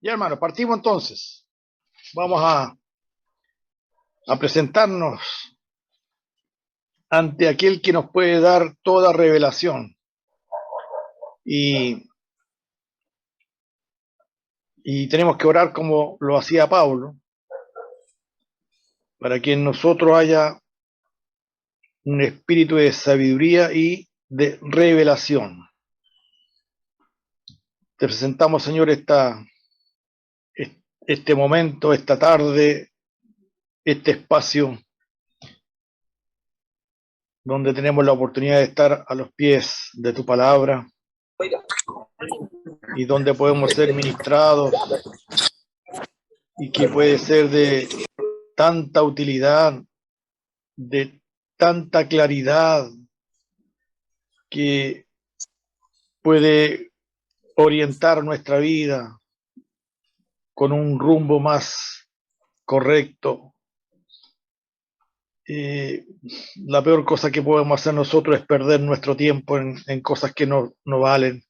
Ya, hermano, partimos entonces. Vamos a presentarnos ante aquel que nos puede dar toda revelación. Y, y tenemos que orar como lo hacía Pablo, para que en nosotros haya un espíritu de sabiduría y de revelación. Te presentamos, Señor, este momento, esta tarde, este espacio donde tenemos la oportunidad de estar a los pies de tu palabra y donde podemos ser ministrados y que puede ser de tanta utilidad, de tanta claridad, que puede orientar nuestra vida con un rumbo más correcto. La peor cosa que podemos hacer nosotros es perder nuestro tiempo en cosas que no valen,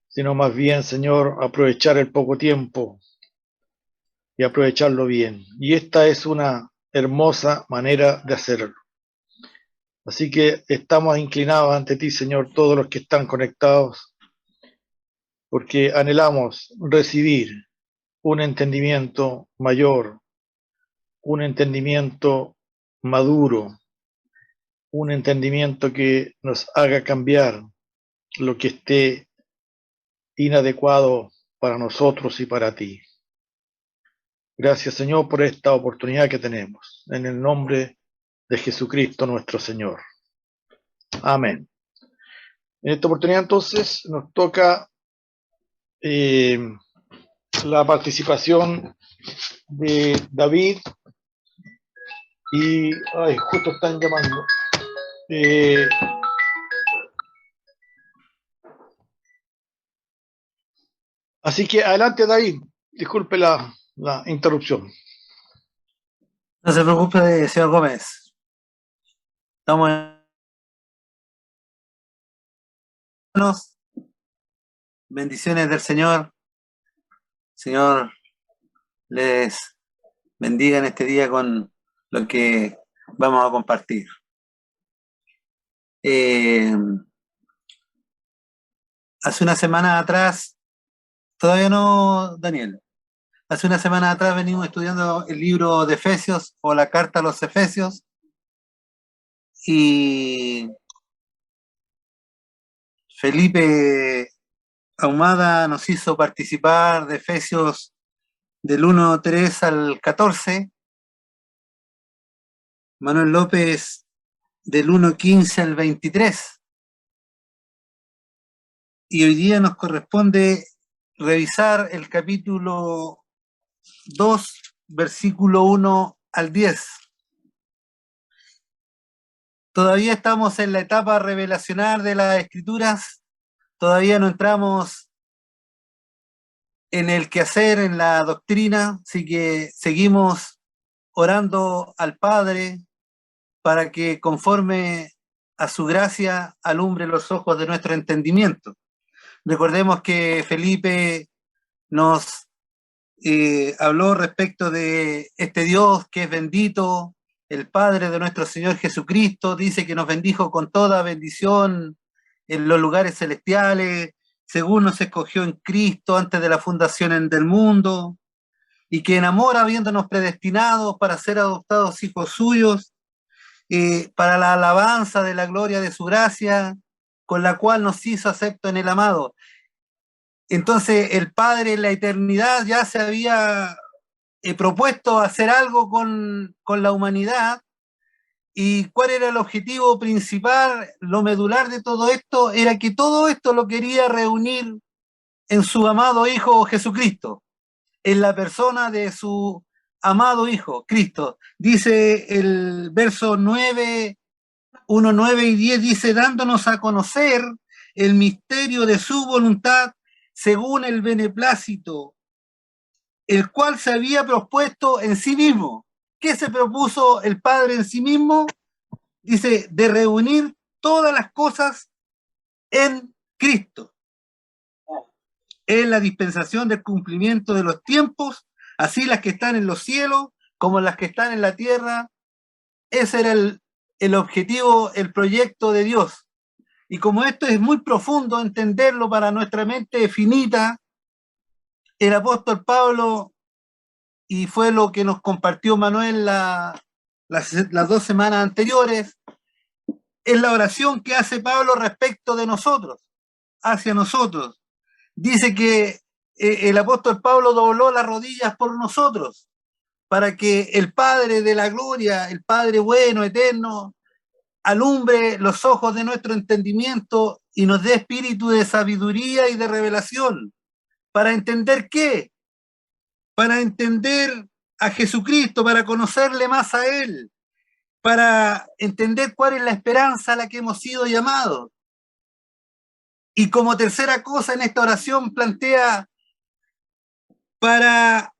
sino más bien, Señor, aprovechar el poco tiempo y aprovecharlo bien. Y esta es una hermosa manera de hacerlo. Así que estamos inclinados ante ti, Señor, todos los que están conectados, porque anhelamos recibir un entendimiento mayor, un entendimiento maduro, un entendimiento que nos haga cambiar lo que esté inadecuado para nosotros y para ti. Gracias, Señor, por esta oportunidad que tenemos. En el nombre de Jesucristo nuestro Señor. Amén. En esta oportunidad entonces nos toca la participación de David y justo están llamando. Así que adelante, David. Disculpe la interrupción. No se preocupe, señor Gómez. Estamos en bendiciones del Señor. Señor les bendiga en este día con lo que vamos a compartir. Hace una semana atrás, todavía no, Daniel, hace una semana atrás venimos estudiando el libro de Efesios o la carta a los Efesios y Felipe Ahumada nos hizo participar de Efesios del 1:3 al 14, Manuel López del 1:15 al 23. Y hoy día nos corresponde revisar el capítulo 2, versículo 1 al 10. Todavía estamos en la etapa revelacional de las Escrituras, todavía no entramos en el quehacer, en la doctrina, así que seguimos orando al Padre para que conforme a su gracia alumbre los ojos de nuestro entendimiento. Recordemos que Felipe nos habló respecto de este Dios que es bendito, el Padre de nuestro Señor Jesucristo, dice que nos bendijo con toda bendición en los lugares celestiales, según nos escogió en Cristo antes de la fundación del mundo, y que en amor, habiéndonos predestinados para ser adoptados hijos suyos, para la alabanza de la gloria de su gracia, con la cual nos hizo acepto en el amado. Entonces el Padre en la eternidad ya se había propuesto hacer algo con la humanidad. ¿Y cuál era el objetivo principal? Lo medular de todo esto era que todo esto lo quería reunir en su amado Hijo Jesucristo, en la persona de su amado Hijo, Cristo. Dice el verso 9, 1, 9 y 10, dice, dándonos a conocer el misterio de su voluntad según el beneplácito, el cual se había propuesto en sí mismo. ¿Qué se propuso el Padre en sí mismo? Dice, de reunir todas las cosas en Cristo. es la dispensación del cumplimiento de los tiempos, así las que están en los cielos como las que están en la tierra. Ese era el objetivo, el proyecto de Dios. Y como esto es muy profundo entenderlo para nuestra mente finita, el apóstol Pablo, y fue lo que nos compartió Manuel las 2 semanas anteriores, es la oración que hace Pablo respecto de nosotros, hacia nosotros. Dice que el apóstol Pablo dobló las rodillas por nosotros, para que el Padre de la gloria, el Padre bueno, eterno, alumbre los ojos de nuestro entendimiento y nos dé espíritu de sabiduría y de revelación. ¿Para entender qué? Para entender a Jesucristo, para conocerle más a Él, para entender cuál es la esperanza a la que hemos sido llamados. Y como tercera cosa en esta oración plantea para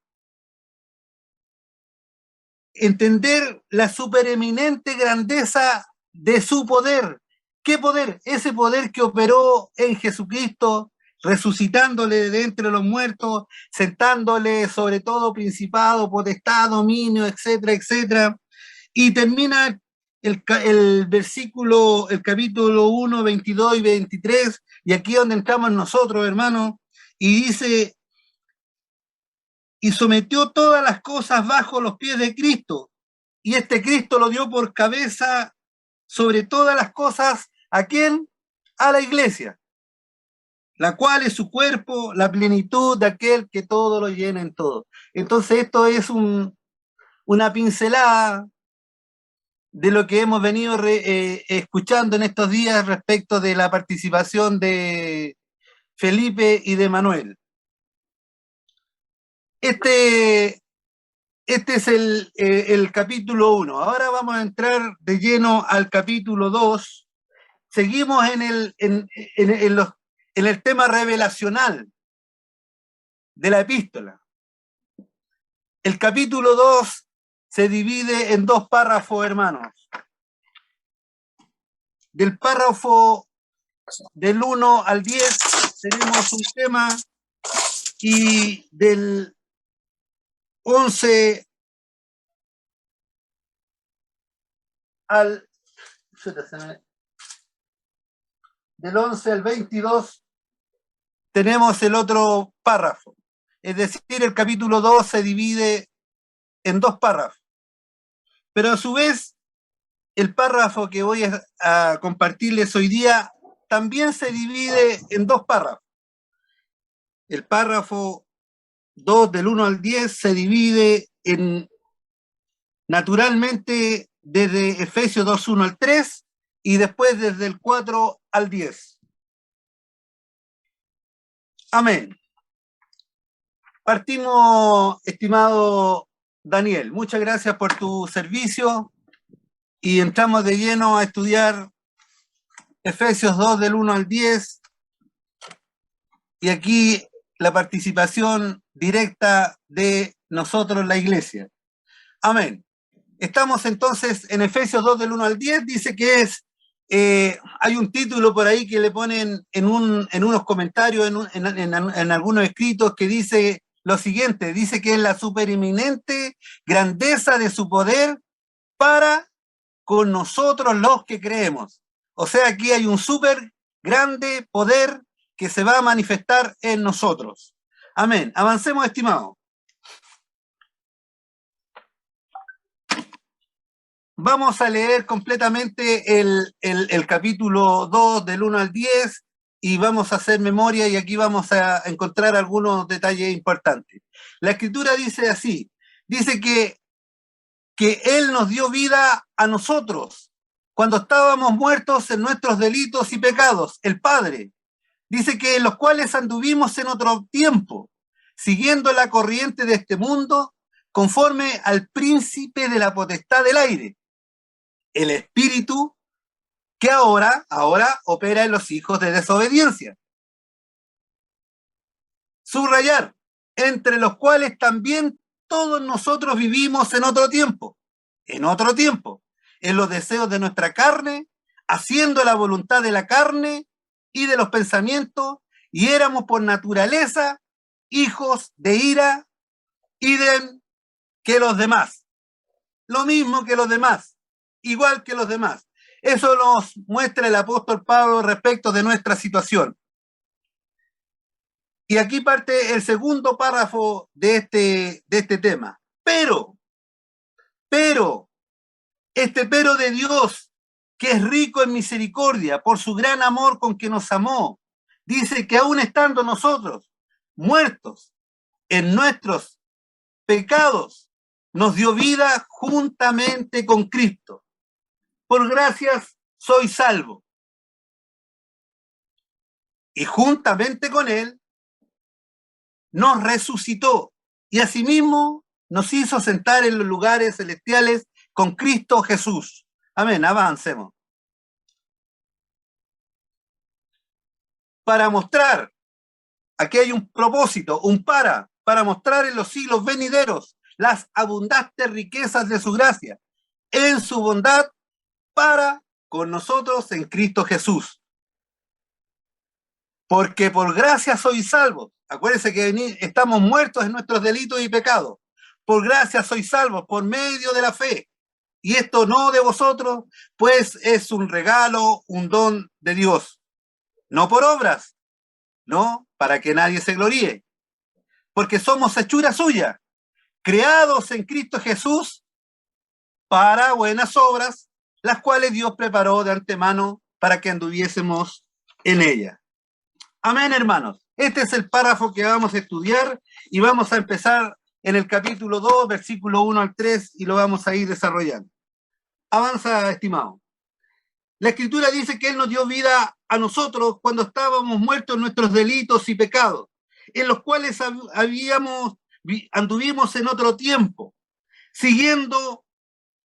entender la supereminente grandeza de su poder. ¿Qué poder? Ese poder que operó en Jesucristo, resucitándole de entre los muertos, sentándole sobre todo principado, potestad, dominio, etcétera, etcétera. Y termina el versículo, el capítulo 1, 22 y 23, y aquí es donde entramos nosotros, hermanos, y dice: y sometió todas las cosas bajo los pies de Cristo, y este Cristo lo dio por cabeza sobre todas las cosas. ¿A quién? A la iglesia, la cual es su cuerpo, la plenitud de aquel que todo lo llena en todo. Entonces esto es una pincelada de lo que hemos venido escuchando en estos días respecto de la participación de Felipe y de Manuel. Este es el capítulo 1. Ahora vamos a entrar de lleno al capítulo 2. Seguimos en el tema revelacional de la epístola. El capítulo 2 se divide en 2 párrafos, hermanos. Del párrafo del 1 al 10 tenemos un tema, y del 11 al 22 tenemos el otro párrafo. Es decir, el capítulo 2 se divide en 2 párrafos. Pero a su vez, el párrafo que voy a compartirles hoy día también se divide en 2 párrafos. El párrafo 2 del 1 al 10 se divide naturalmente desde Efesios 2, 1 al 3 y después desde el 4 al 10. Amén. Partimos, estimado Daniel. Muchas gracias por tu servicio y entramos de lleno a estudiar Efesios 2 del 1 al 10, y aquí la participación directa de nosotros, la iglesia. Amén. Estamos entonces en Efesios 2 del 1 al 10, dice que es, hay un título por ahí que le ponen en unos comentarios, en algunos escritos, que dice lo siguiente: dice que es la supereminente grandeza de su poder para con nosotros los que creemos. O sea, aquí hay un súper grande poder que se va a manifestar en nosotros. Amén. Avancemos, estimado. Vamos a leer completamente el capítulo 2 del 1 al 10 y vamos a hacer memoria, y aquí vamos a encontrar algunos detalles importantes. La escritura dice así, dice que Él nos dio vida a nosotros cuando estábamos muertos en nuestros delitos y pecados, el Padre. Dice que en los cuales anduvimos en otro tiempo, siguiendo la corriente de este mundo, conforme al príncipe de la potestad del aire, el espíritu que ahora opera en los hijos de desobediencia. Subrayar, entre los cuales también todos nosotros vivimos en otro tiempo, en los deseos de nuestra carne, haciendo la voluntad de la carne y de los pensamientos, y éramos por naturaleza hijos de ira, idem que los demás. Lo mismo que los demás, igual que los demás. Eso nos muestra el apóstol Pablo respecto de nuestra situación. Y aquí parte el segundo párrafo de este tema. Pero, este pero de Dios, que es rico en misericordia, por su gran amor con que nos amó, dice que aún estando nosotros muertos en nuestros pecados, nos dio vida juntamente con Cristo. Por gracias soy salvo. Y juntamente con Él nos resucitó y asimismo nos hizo sentar en los lugares celestiales con Cristo Jesús. Amén, avancemos. Para mostrar, aquí hay un propósito, para mostrar en los siglos venideros las abundantes riquezas de su gracia, en su bondad para con nosotros en Cristo Jesús. Porque por gracia sois salvos. Acuérdense que estamos muertos en nuestros delitos y pecados. Por gracia sois salvos por medio de la fe. Y esto no de vosotros, pues es un regalo, un don de Dios. No por obras, no para que nadie se gloríe. Porque somos hechura suya, creados en Cristo Jesús para buenas obras, las cuales Dios preparó de antemano para que anduviésemos en ellas. Amén, hermanos. Este es el párrafo que vamos a estudiar y vamos a empezar en el capítulo 2, versículo 1 al 3 y lo vamos a ir desarrollando. Avanza, estimado. La Escritura dice que Él nos dio vida a nosotros cuando estábamos muertos en nuestros delitos y pecados, en los cuales anduvimos en otro tiempo, siguiendo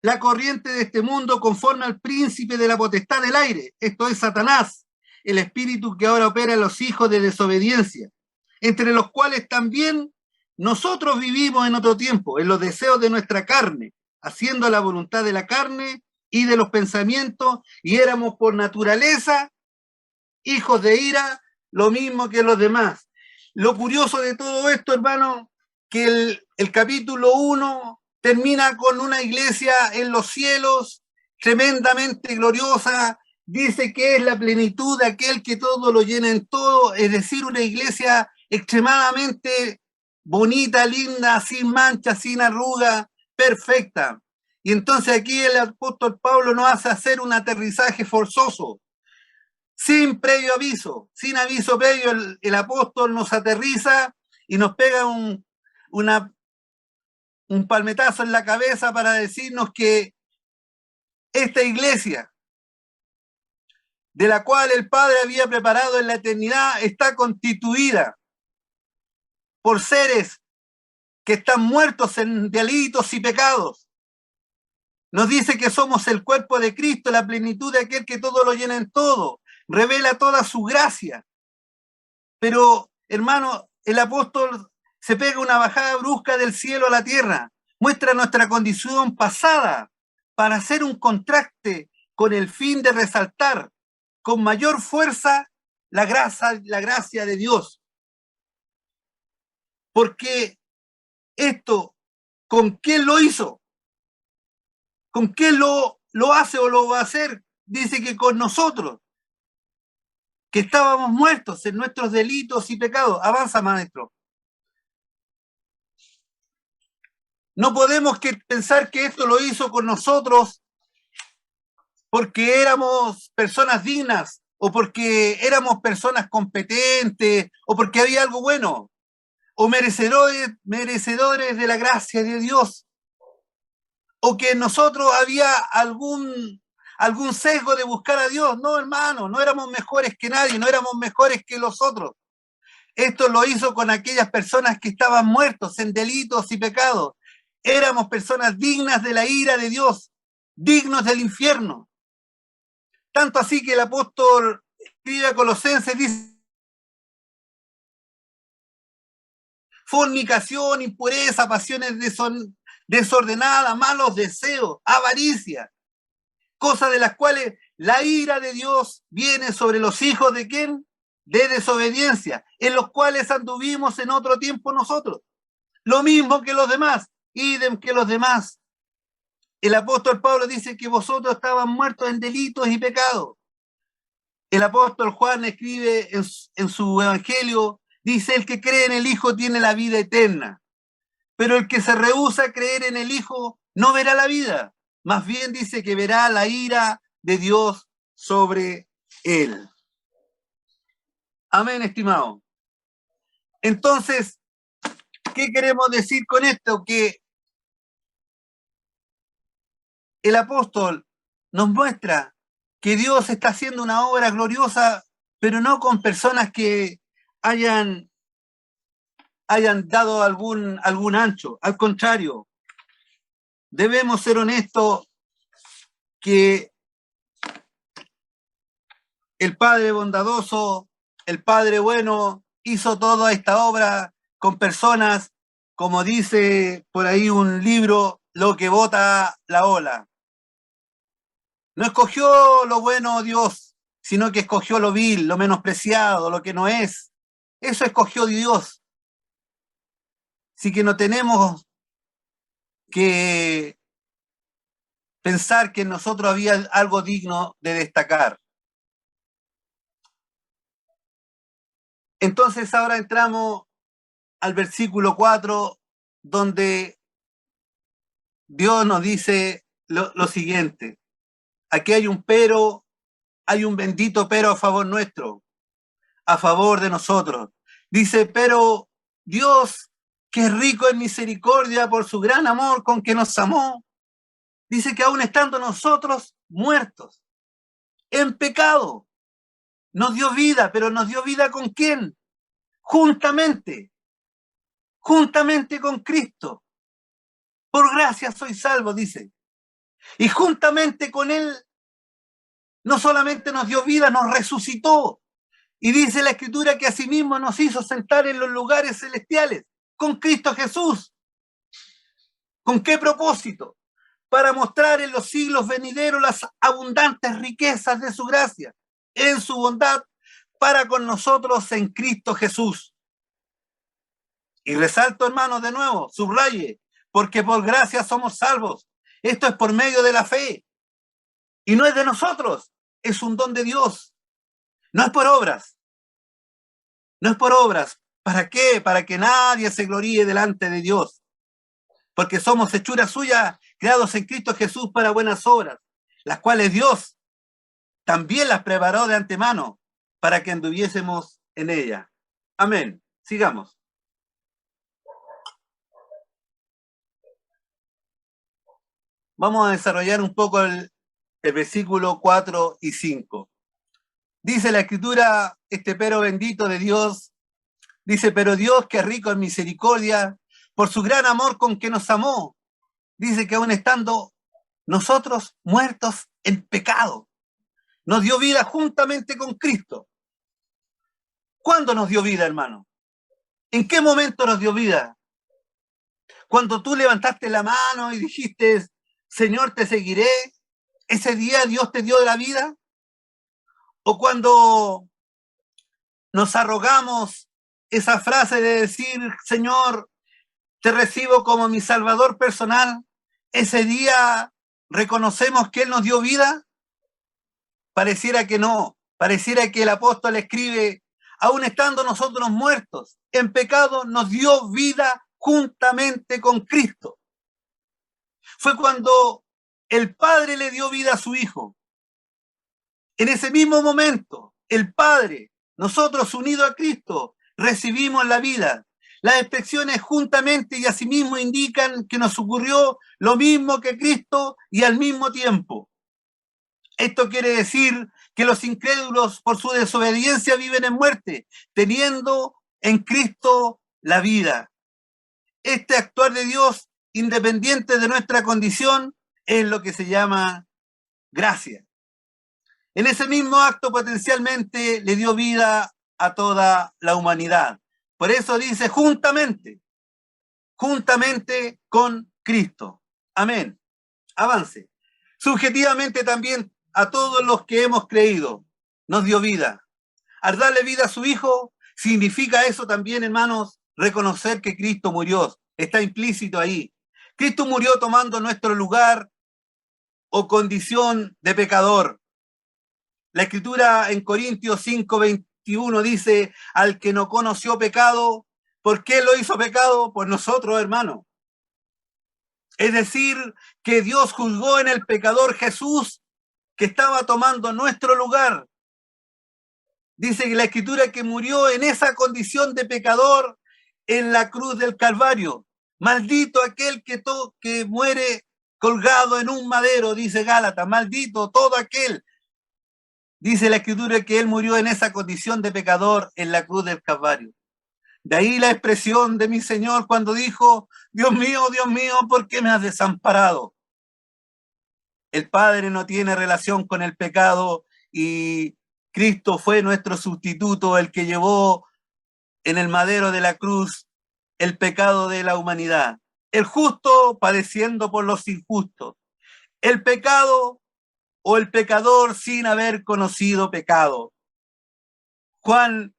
la corriente de este mundo conforme al príncipe de la potestad del aire, esto es Satanás, el espíritu que ahora opera en los hijos de desobediencia, entre los cuales también nosotros vivimos en otro tiempo, en los deseos de nuestra carne, haciendo la voluntad de la carne y de los pensamientos, y éramos por naturaleza hijos de ira, lo mismo que los demás. Lo curioso de todo esto, hermano, que el capítulo 1 termina con una iglesia en los cielos tremendamente gloriosa. Dice que es la plenitud de aquel que todo lo llena en todo, es decir, una iglesia extremadamente bonita, linda, sin mancha, sin arruga, perfecta. Y entonces aquí el apóstol Pablo nos hace hacer un aterrizaje forzoso, sin previo aviso, sin aviso previo. El apóstol nos aterriza y nos pega un palmetazo en la cabeza para decirnos que esta iglesia, de la cual el Padre había preparado en la eternidad, está constituida por seres que están muertos en delitos y pecados. Nos dice que somos el cuerpo de Cristo, la plenitud de aquel que todo lo llena en todo, revela toda su gracia. Pero, hermano, el apóstol se pega una bajada brusca del cielo a la tierra, muestra nuestra condición pasada para hacer un contraste con el fin de resaltar con mayor fuerza la gracia de Dios. Porque esto, ¿con quién lo hizo? ¿Con quién lo hace o lo va a hacer? Dice que con nosotros, que estábamos muertos en nuestros delitos y pecados. Avanza, maestro. No podemos pensar que esto lo hizo con nosotros porque éramos personas dignas o porque éramos personas competentes o porque había algo bueno o merecedores de la gracia de Dios, o que en nosotros había algún sesgo de buscar a Dios. No, hermano, no éramos mejores que nadie, no éramos mejores que los otros. Esto lo hizo con aquellas personas que estaban muertos en delitos y pecados. Éramos personas dignas de la ira de Dios, dignos del infierno. Tanto así que el apóstol escribe a Colosenses, dice: fornicación, impureza, pasiones desordenadas, malos deseos, avaricia, cosas de las cuales la ira de Dios viene sobre los hijos de ¿quién? de desobediencia, en los cuales anduvimos en otro tiempo nosotros. Lo mismo que los demás, idem que los demás. El apóstol Pablo dice que vosotros estaban muertos en delitos y pecados. El apóstol Juan escribe en su evangelio, dice, el que cree en el Hijo tiene la vida eterna, pero el que se rehúsa a creer en el Hijo no verá la vida, más bien dice que verá la ira de Dios sobre él. Amén, estimado. Entonces, ¿qué queremos decir con esto? Que el apóstol nos muestra que Dios está haciendo una obra gloriosa, pero no con personas que hayan dado algún ancho. Al contrario, debemos ser honestos que el Padre bondadoso, el Padre bueno, hizo toda esta obra con personas, como dice por ahí un libro, lo que bota la ola. No escogió lo bueno Dios, sino que escogió lo vil, lo menospreciado, lo que no es. Eso escogió Dios. Así que no tenemos que pensar que en nosotros había algo digno de destacar. Entonces ahora entramos al versículo 4, donde Dios nos dice lo siguiente. Aquí hay un pero, hay un bendito pero a favor nuestro, a favor de nosotros. Dice, pero Dios, que es rico en misericordia por su gran amor con que nos amó, dice que aún estando nosotros muertos en pecado, nos dio vida, pero nos dio vida ¿con quién? Juntamente con Cristo. Por gracia soy salvo, dice. Y juntamente con Él, no solamente nos dio vida, nos resucitó. Y dice la Escritura que asimismo nos hizo sentar en los lugares celestiales con Cristo Jesús. ¿Con qué propósito? Para mostrar en los siglos venideros las abundantes riquezas de su gracia, en su bondad, para con nosotros en Cristo Jesús. Y resalto, hermanos, de nuevo, subraye, porque por gracia somos salvos. Esto es por medio de la fe. Y no es de nosotros, es un don de Dios. No es por obras. No es por obras. ¿Para qué? Para que nadie se gloríe delante de Dios. Porque somos hechura suya, creados en Cristo Jesús para buenas obras, las cuales Dios también las preparó de antemano para que anduviésemos en ella. Amén. Sigamos. Vamos a desarrollar un poco el versículo 4 y 5. Dice la Escritura, este pero bendito de Dios, dice, pero Dios que es rico en misericordia, por su gran amor con que nos amó, dice que aún estando nosotros muertos en pecado, nos dio vida juntamente con Cristo. ¿Cuándo nos dio vida, hermano? ¿En qué momento nos dio vida? Cuando tú levantaste la mano y dijiste, Señor, te seguiré, ¿ese día Dios te dio la vida? ¿O cuando nos arrogamos esa frase de decir, Señor, te recibo como mi Salvador personal, ese día reconocemos que Él nos dio vida? Pareciera que no, pareciera que el apóstol escribe, aún estando nosotros muertos en pecado, nos dio vida juntamente con Cristo. Fue cuando el Padre le dio vida a su Hijo. En ese mismo momento, el Padre, nosotros unidos a Cristo, recibimos la vida. Las expresiones juntamente y asimismo indican que nos ocurrió lo mismo que Cristo y al mismo tiempo. Esto quiere decir que los incrédulos por su desobediencia viven en muerte, teniendo en Cristo la vida. Este actuar de Dios, independiente de nuestra condición, es lo que se llama gracia. En ese mismo acto potencialmente le dio vida a toda la humanidad. Por eso dice juntamente con Cristo. Amén. Avance. Subjetivamente también a todos los que hemos creído nos dio vida. al darle vida a su Hijo, significa eso también, hermanos, reconocer que Cristo murió. Está implícito ahí. Cristo murió tomando nuestro lugar o condición de pecador. La Escritura en Corintios 5:21 dice, al que no conoció pecado, ¿por qué lo hizo pecado? Por nosotros, hermanos. Es decir, que Dios juzgó en el pecador Jesús, que estaba tomando nuestro lugar. Dice que la Escritura que murió en esa condición de pecador en la cruz del Calvario. Maldito aquel que muere colgado en un madero, dice Gálatas. Maldito todo aquel. Dice la Escritura que él murió en esa condición de pecador en la cruz del Calvario. De ahí la expresión de mi Señor cuando dijo, Dios mío, ¿por qué me has desamparado? El Padre no tiene relación con el pecado y Cristo fue nuestro sustituto, el que llevó en el madero de la cruz el pecado de la humanidad. El justo padeciendo por los injustos. El pecado o el pecador sin haber conocido pecado. Juan,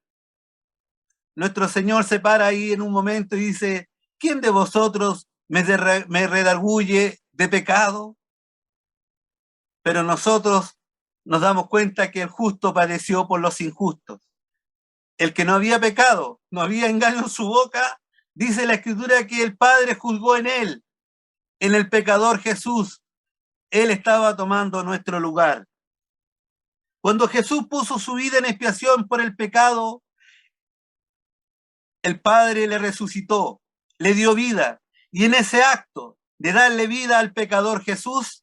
nuestro Señor, se para ahí en un momento y dice, ¿quién de vosotros me redarguye de pecado? Pero nosotros nos damos cuenta que el justo padeció por los injustos. El que no había pecado, no había engaño en su boca, dice la Escritura que el Padre juzgó en él, en el pecador Jesús. Él estaba tomando nuestro lugar. Cuando Jesús puso su vida en expiación por el pecado, el Padre le resucitó, le dio vida. Y en ese acto de darle vida al pecador Jesús,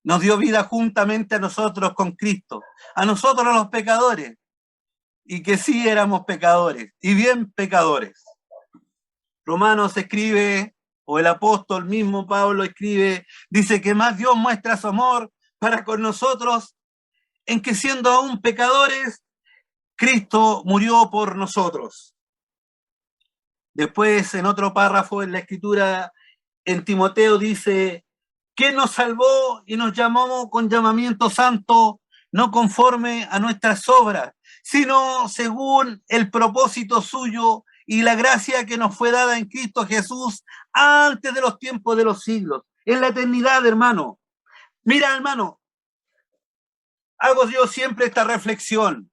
nos dio vida juntamente a nosotros con Cristo, a nosotros los pecadores, y que sí éramos pecadores, y bien pecadores. Romanos escribe, o el apóstol mismo Pablo escribe, dice que más Dios muestra su amor para con nosotros, en que siendo aún pecadores, Cristo murió por nosotros. Después, en otro párrafo en la Escritura, en Timoteo dice, que nos salvó y nos llamó con llamamiento santo, no conforme a nuestras obras, sino según el propósito suyo y la gracia que nos fue dada en Cristo Jesús antes de los tiempos de los siglos, en la eternidad, hermano. Mira, hermano, hago yo siempre esta reflexión.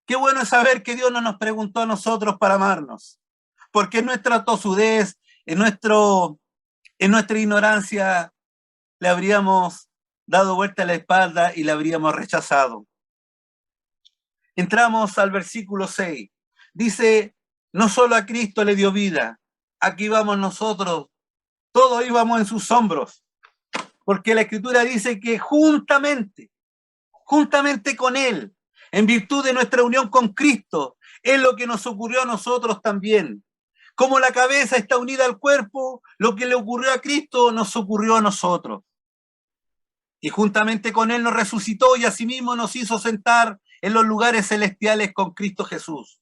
Qué bueno es saber que Dios no nos preguntó a nosotros para amarnos, porque en nuestra tosudez, en nuestra ignorancia, le habríamos dado vuelta a la espalda y le habríamos rechazado. Entramos al versículo 6. Dice, no solo a Cristo le dio vida, aquí vamos nosotros, todos íbamos en sus hombros, porque la Escritura dice que juntamente con Él, en virtud de nuestra unión con Cristo, es lo que nos ocurrió a nosotros también. Como la cabeza está unida al cuerpo, lo que le ocurrió a Cristo nos ocurrió a nosotros. Y juntamente con Él nos resucitó y asimismo nos hizo sentar en los lugares celestiales con Cristo Jesús.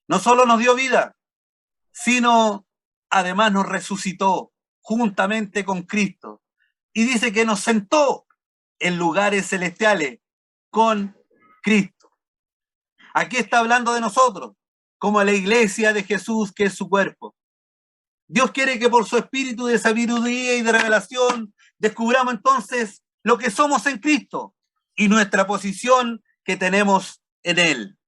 No solo nos dio vida, sino además nos resucitó juntamente con Cristo. Y dice que nos sentó en lugares celestiales con Cristo. Aquí está hablando de nosotros, como la iglesia de Jesús, que es su cuerpo. Dios quiere que por su espíritu de sabiduría y de revelación descubramos entonces lo que somos en Cristo y nuestra posición que tenemos en Él.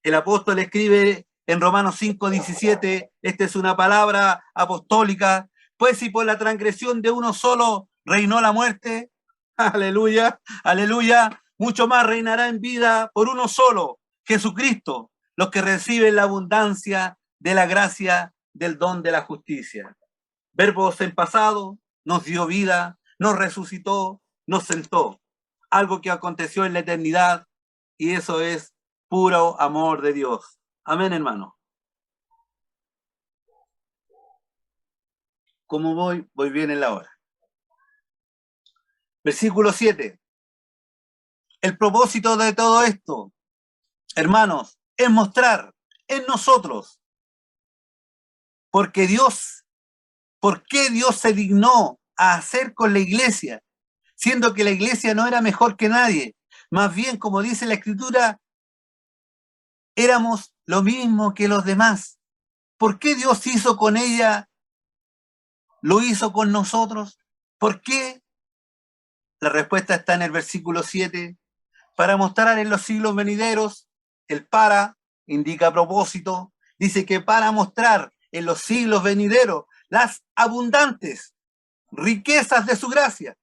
El apóstol escribe en Romanos 5:17, esta es una palabra apostólica, pues si por la transgresión de uno solo reinó la muerte, aleluya, aleluya, mucho más reinará en vida por uno solo, Jesucristo, los que reciben la abundancia de la gracia del don de la justicia. Verbos en pasado, nos dio vida, nos resucitó, nos sentó. Algo que aconteció en la eternidad y eso es puro amor de Dios. Amén, hermano. ¿Cómo voy? Voy bien en la hora. Versículo 7. El propósito de todo esto, hermanos, es mostrar en nosotros ¿por qué Dios se dignó a hacer con la iglesia, siendo que la iglesia no era mejor que nadie? Más bien, como dice la Escritura, éramos lo mismo que los demás. ¿Por qué Dios hizo con ella, lo hizo con nosotros? ¿Por qué? La respuesta está en el versículo 7. Para mostrar en los siglos venideros, el para indica propósito, dice que para mostrar en los siglos venideros las abundantes riquezas de su gracia.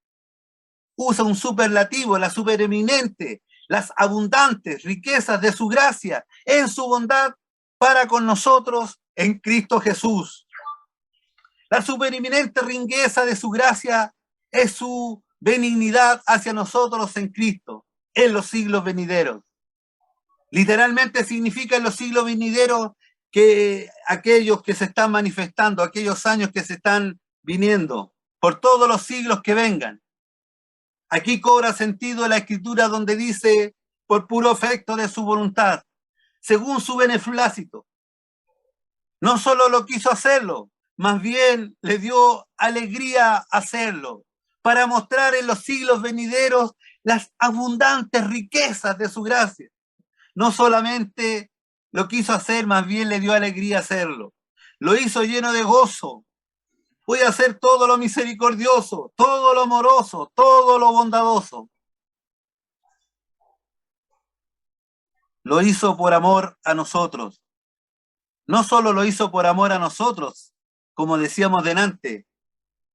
Usa un superlativo, la supereminente, las abundantes riquezas de su gracia en su bondad para con nosotros en Cristo Jesús. La supereminente riqueza de su gracia es su benignidad hacia nosotros en Cristo, en los siglos venideros. Literalmente significa en los siglos venideros que aquellos que se están manifestando, aquellos años que se están viniendo, por todos los siglos que vengan. Aquí cobra sentido la Escritura donde dice, por puro efecto de su voluntad, según su beneplácito. No solo lo quiso hacerlo, más bien le dio alegría hacerlo, para mostrar en los siglos venideros las abundantes riquezas de su gracia. No solamente lo quiso hacer, más bien le dio alegría hacerlo. Lo hizo lleno de gozo. Voy a hacer todo lo misericordioso, todo lo amoroso, todo lo bondadoso. Lo hizo por amor a nosotros. No solo lo hizo por amor a nosotros, como decíamos delante,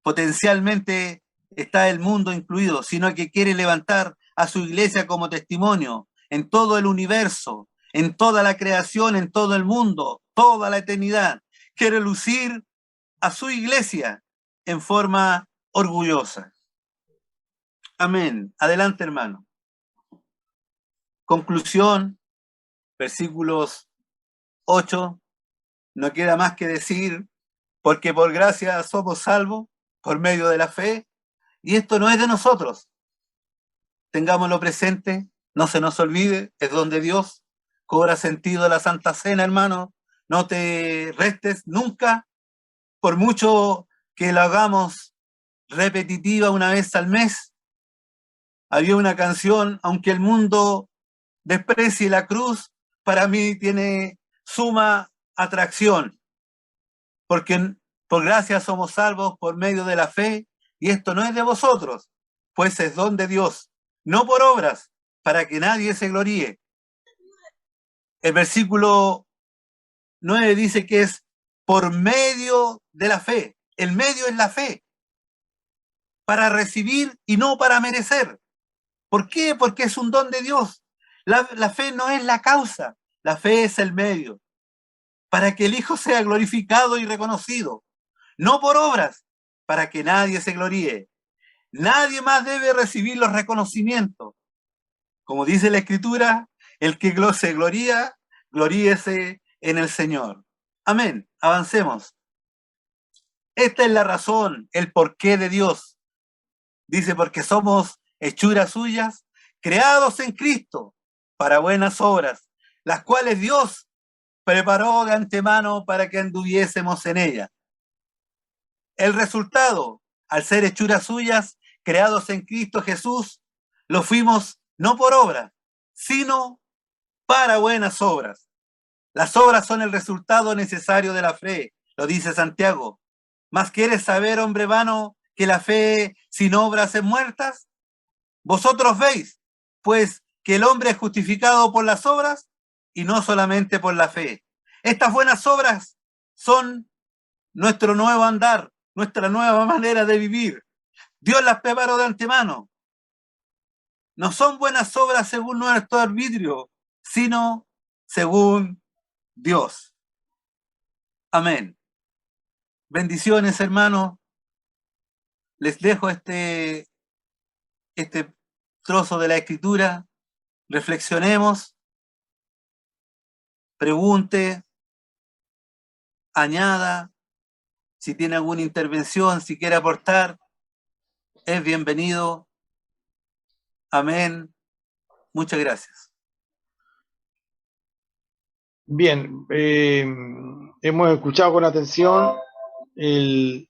potencialmente está el mundo incluido, sino que quiere levantar a su iglesia como testimonio en todo el universo, en toda la creación, en todo el mundo, toda la eternidad. Quiere lucir a su iglesia en forma orgullosa. Amén. Adelante, hermano. Conclusión, versículos 8. No queda más que decir, porque por gracia somos salvos por medio de la fe, y esto no es de nosotros. Tengámoslo presente, no se nos olvide, es don de Dios. Cobra sentido la Santa Cena, hermano. No te restes nunca, por mucho que lo hagamos repetitiva una vez al mes. Había una canción, aunque el mundo desprecie la cruz, para mí tiene suma atracción, porque por gracia somos salvos por medio de la fe, y esto no es de vosotros, pues es don de Dios, no por obras, para que nadie se gloríe. El versículo 9 dice que es por medio de la fe. El medio es la fe, para recibir y no para merecer. ¿Por qué? Porque es un don de Dios. La fe no es la causa, la fe es el medio, para que el Hijo sea glorificado y reconocido, no por obras, para que nadie se gloríe. Nadie más debe recibir los reconocimientos. Como dice la Escritura, el que se gloría, gloríese en el Señor. Amén. Avancemos. Esta es la razón, el porqué de Dios. Dice, porque somos hechuras suyas, creados en Cristo para buenas obras, las cuales Dios preparó de antemano para que anduviésemos en ellas. El resultado, al ser hechuras suyas, creados en Cristo Jesús, lo fuimos no por obra, sino para buenas obras. Las obras son el resultado necesario de la fe, lo dice Santiago. ¿Mas quieres saber, hombre vano, que la fe sin obras es muertas? Vosotros veis, pues, que el hombre es justificado por las obras y no solamente por la fe. Estas buenas obras son nuestro nuevo andar, nuestra nueva manera de vivir. Dios las preparó de antemano. No son buenas obras según nuestro arbitrio, sino según Dios. Amén. Bendiciones, hermanos. Les dejo este trozo de la Escritura. Reflexionemos, pregunte, añada, si tiene alguna intervención, si quiere aportar, es bienvenido. Amén. Muchas gracias. Bien, hemos escuchado con atención el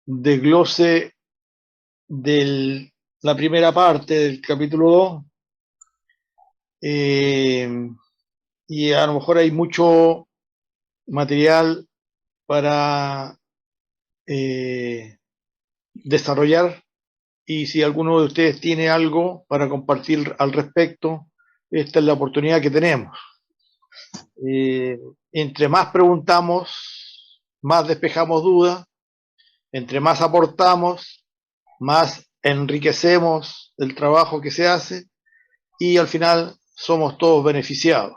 desglose de la primera parte del capítulo 2 y a lo mejor hay mucho material para desarrollar, y si alguno de ustedes tiene algo para compartir al respecto, esta es la oportunidad que tenemos. Entre más preguntamos, más despejamos dudas, entre más aportamos, más enriquecemos el trabajo que se hace y al final somos todos beneficiados.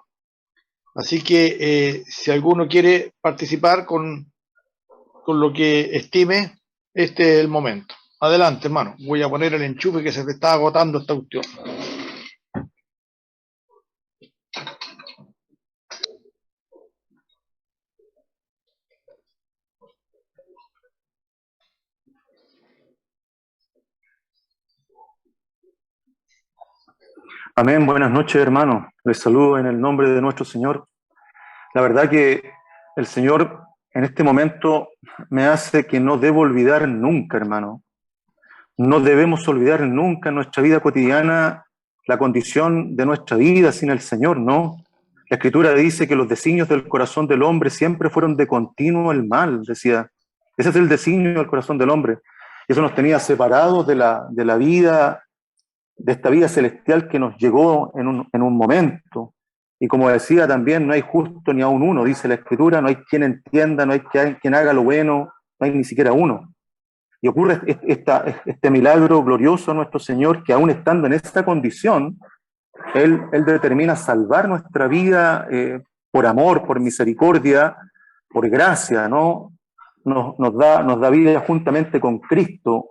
Así que si alguno quiere participar con lo que estime, este es el momento. Adelante, hermano. Voy a poner el enchufe que se me está agotando esta cuestión. Amén, buenas noches, hermano. Les saludo en el nombre de nuestro Señor. La verdad que el Señor en este momento me hace que no debo olvidar nunca, hermano. No debemos olvidar nunca en nuestra vida cotidiana la condición de nuestra vida sin el Señor, ¿no? La Escritura dice que los designios del corazón del hombre siempre fueron de continuo el mal, decía. Ese es el designio del corazón del hombre. Eso nos tenía separados de la vida, de esta vida celestial que nos llegó en un momento. Y como decía también, no hay justo ni aun uno, dice la Escritura, no hay quien entienda, no hay quien haga lo bueno, no hay ni siquiera uno. Y ocurre este milagro glorioso a nuestro Señor, que aún estando en esta condición, Él determina salvar nuestra vida por amor, por misericordia, por gracia, ¿no? Nos da vida juntamente con Cristo,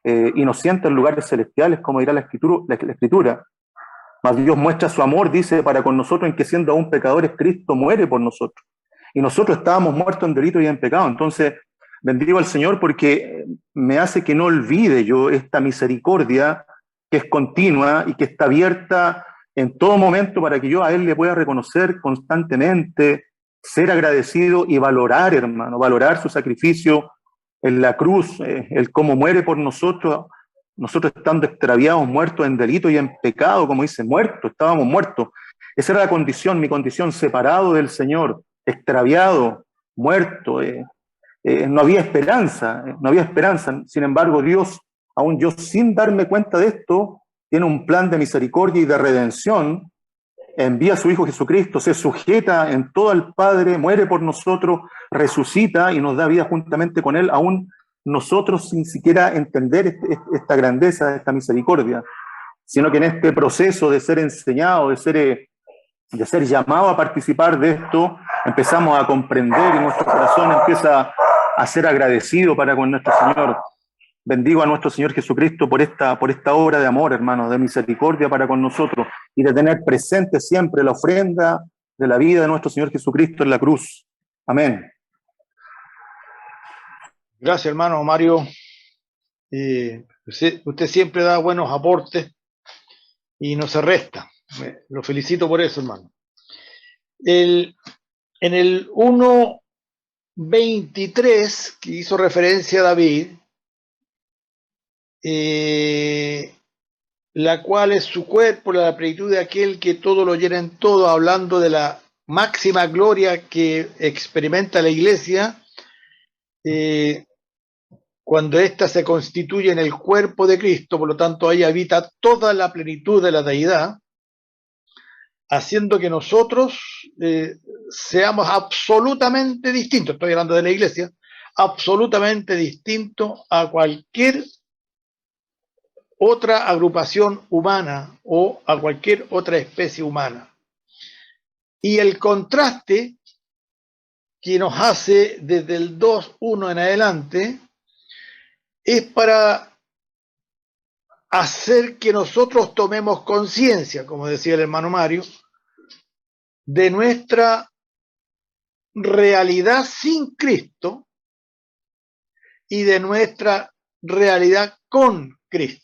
y nos sienta en lugares celestiales, como dirá la Escritura. Mas Dios muestra su amor, dice, para con nosotros, en que siendo aún pecadores, Cristo muere por nosotros. Y nosotros estábamos muertos en delito y en pecado. Entonces, bendigo al Señor porque me hace que no olvide yo esta misericordia que es continua y que está abierta en todo momento para que yo a Él le pueda reconocer constantemente, ser agradecido y valorar, hermano, valorar su sacrificio en la cruz, el cómo muere por nosotros, nosotros estando extraviados, muertos en delito y en pecado, como dice, muertos, estábamos muertos. Esa era la condición, mi condición, separado del Señor, extraviado, muerto. No había esperanza, no había esperanza. Sin embargo, Dios, aún yo sin darme cuenta de esto, tiene un plan de misericordia y de redención. Envía a su Hijo Jesucristo, se sujeta en todo al Padre, muere por nosotros, resucita y nos da vida juntamente con Él, aún nosotros sin siquiera entender esta grandeza, esta misericordia, sino que en este proceso de ser enseñado, de ser llamado a participar de esto, empezamos a comprender y nuestro corazón empieza a ser agradecido para con nuestro Señor. Bendigo a nuestro Señor Jesucristo por esta obra de amor, hermano, de misericordia para con nosotros y de tener presente siempre la ofrenda de la vida de nuestro Señor Jesucristo en la cruz. Amén. Gracias, hermano Mario. Usted siempre da buenos aportes y no se resta. Lo felicito por eso, hermano. En el 1:23, que hizo referencia a David, la cual es su cuerpo, la plenitud de aquel que todo lo llena en todo, hablando de la máxima gloria que experimenta la iglesia, cuando ésta se constituye en el cuerpo de Cristo, por lo tanto ahí habita toda la plenitud de la deidad, haciendo que nosotros seamos absolutamente distintos, estoy hablando de la iglesia, absolutamente distintos a cualquier otra agrupación humana o a cualquier otra especie humana. Y el contraste que nos hace desde el 2:1 en adelante es para hacer que nosotros tomemos conciencia, como decía el hermano Mario, de nuestra realidad sin Cristo y de nuestra realidad con Cristo.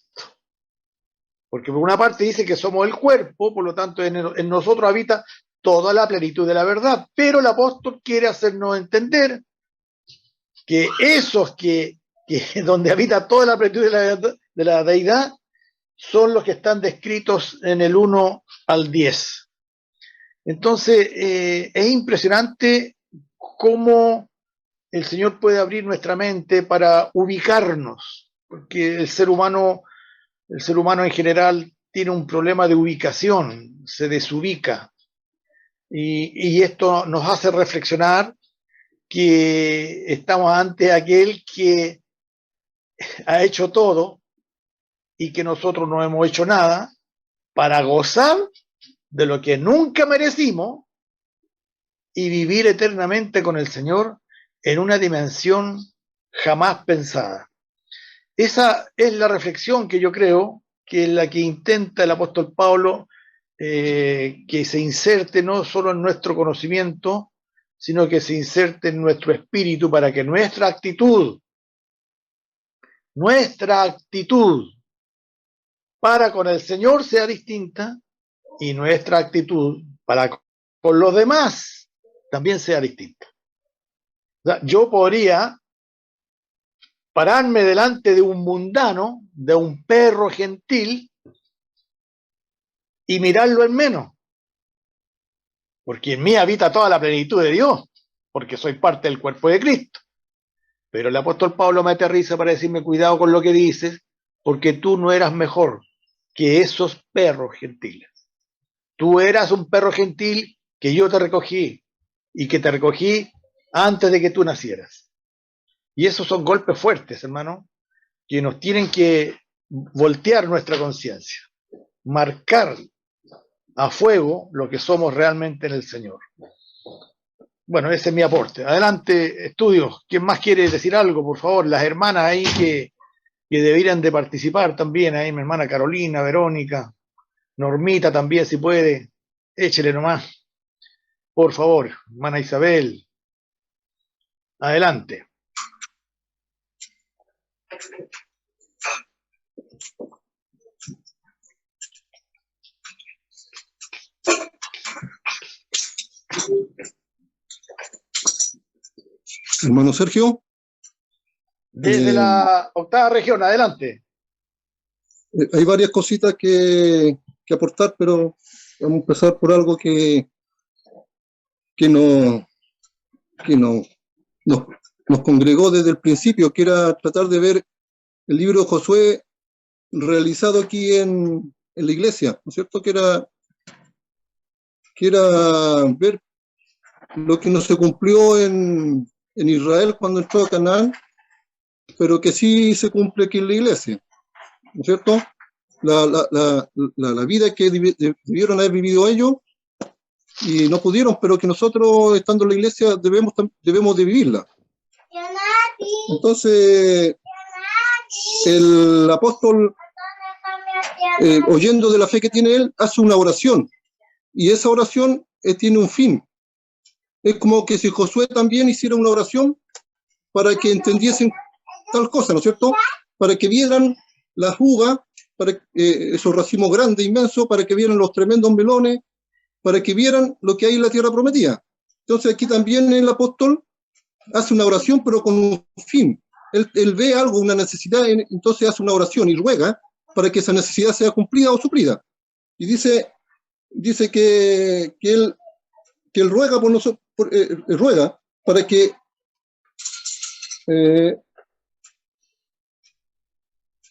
Porque por una parte dice que somos el cuerpo, por lo tanto en nosotros habita toda la plenitud de la verdad, pero el apóstol quiere hacernos entender que esos que donde habita toda la plenitud de la deidad son los que están descritos en el 1 al 10. Entonces, es impresionante cómo el Señor puede abrir nuestra mente para ubicarnos, porque el ser humano en general tiene un problema de ubicación, se desubica. Y esto nos hace reflexionar que estamos ante aquel que ha hecho todo y que nosotros no hemos hecho nada para gozar de lo que nunca merecimos y vivir eternamente con el Señor en una dimensión jamás pensada. Esa es la reflexión que yo creo que es la que intenta el apóstol Pablo que se inserte no solo en nuestro conocimiento, sino que se inserte en nuestro espíritu para que nuestra actitud para con el Señor sea distinta y nuestra actitud para con los demás también sea distinta. O sea, yo podría pararme delante de un mundano, de un perro gentil, y mirarlo en menos, porque en mí habita toda la plenitud de Dios, porque soy parte del cuerpo de Cristo. Pero el apóstol Pablo me aterriza para decirme, cuidado con lo que dices, porque tú no eras mejor que esos perros gentiles. Tú eras un perro gentil que yo te recogí, y que te recogí antes de que tú nacieras. Y esos son golpes fuertes, hermano, que nos tienen que voltear nuestra conciencia, marcar a fuego lo que somos realmente en el Señor. Bueno, ese es mi aporte. Adelante, estudios. ¿Quién más quiere decir algo, por favor? Las hermanas ahí que deberían de participar también, ahí mi hermana Carolina, Verónica, Normita también, si puede, échele nomás. Por favor, hermana Isabel. Adelante. Hermano Sergio. Desde la octava región, adelante. Hay varias cositas que aportar, pero vamos a empezar por algo que nos congregó desde el principio, que era tratar de ver el libro de Josué realizado aquí en la iglesia, ¿no es cierto? Que era ver lo que no se cumplió en Israel cuando entró a Canaán, pero que sí se cumple aquí en la iglesia, ¿no es cierto? La vida que debieron haber vivido ellos y no pudieron, pero que nosotros, estando en la iglesia, debemos de vivirla. Entonces, el apóstol, oyendo de la fe que tiene él, hace una oración, y esa oración tiene un fin. Es como que si Josué también hiciera una oración para que entendiesen tal cosa, ¿no es cierto? Para que vieran las uvas, para esos racimos grandes, inmensos, para que vieran los tremendos melones, para que vieran lo que hay en la tierra prometida. Entonces aquí también el apóstol hace una oración, pero con un fin. Él ve algo, una necesidad, entonces hace una oración y ruega para que esa necesidad sea cumplida o suplida. Y dice que él ruega por nosotros, ruega para que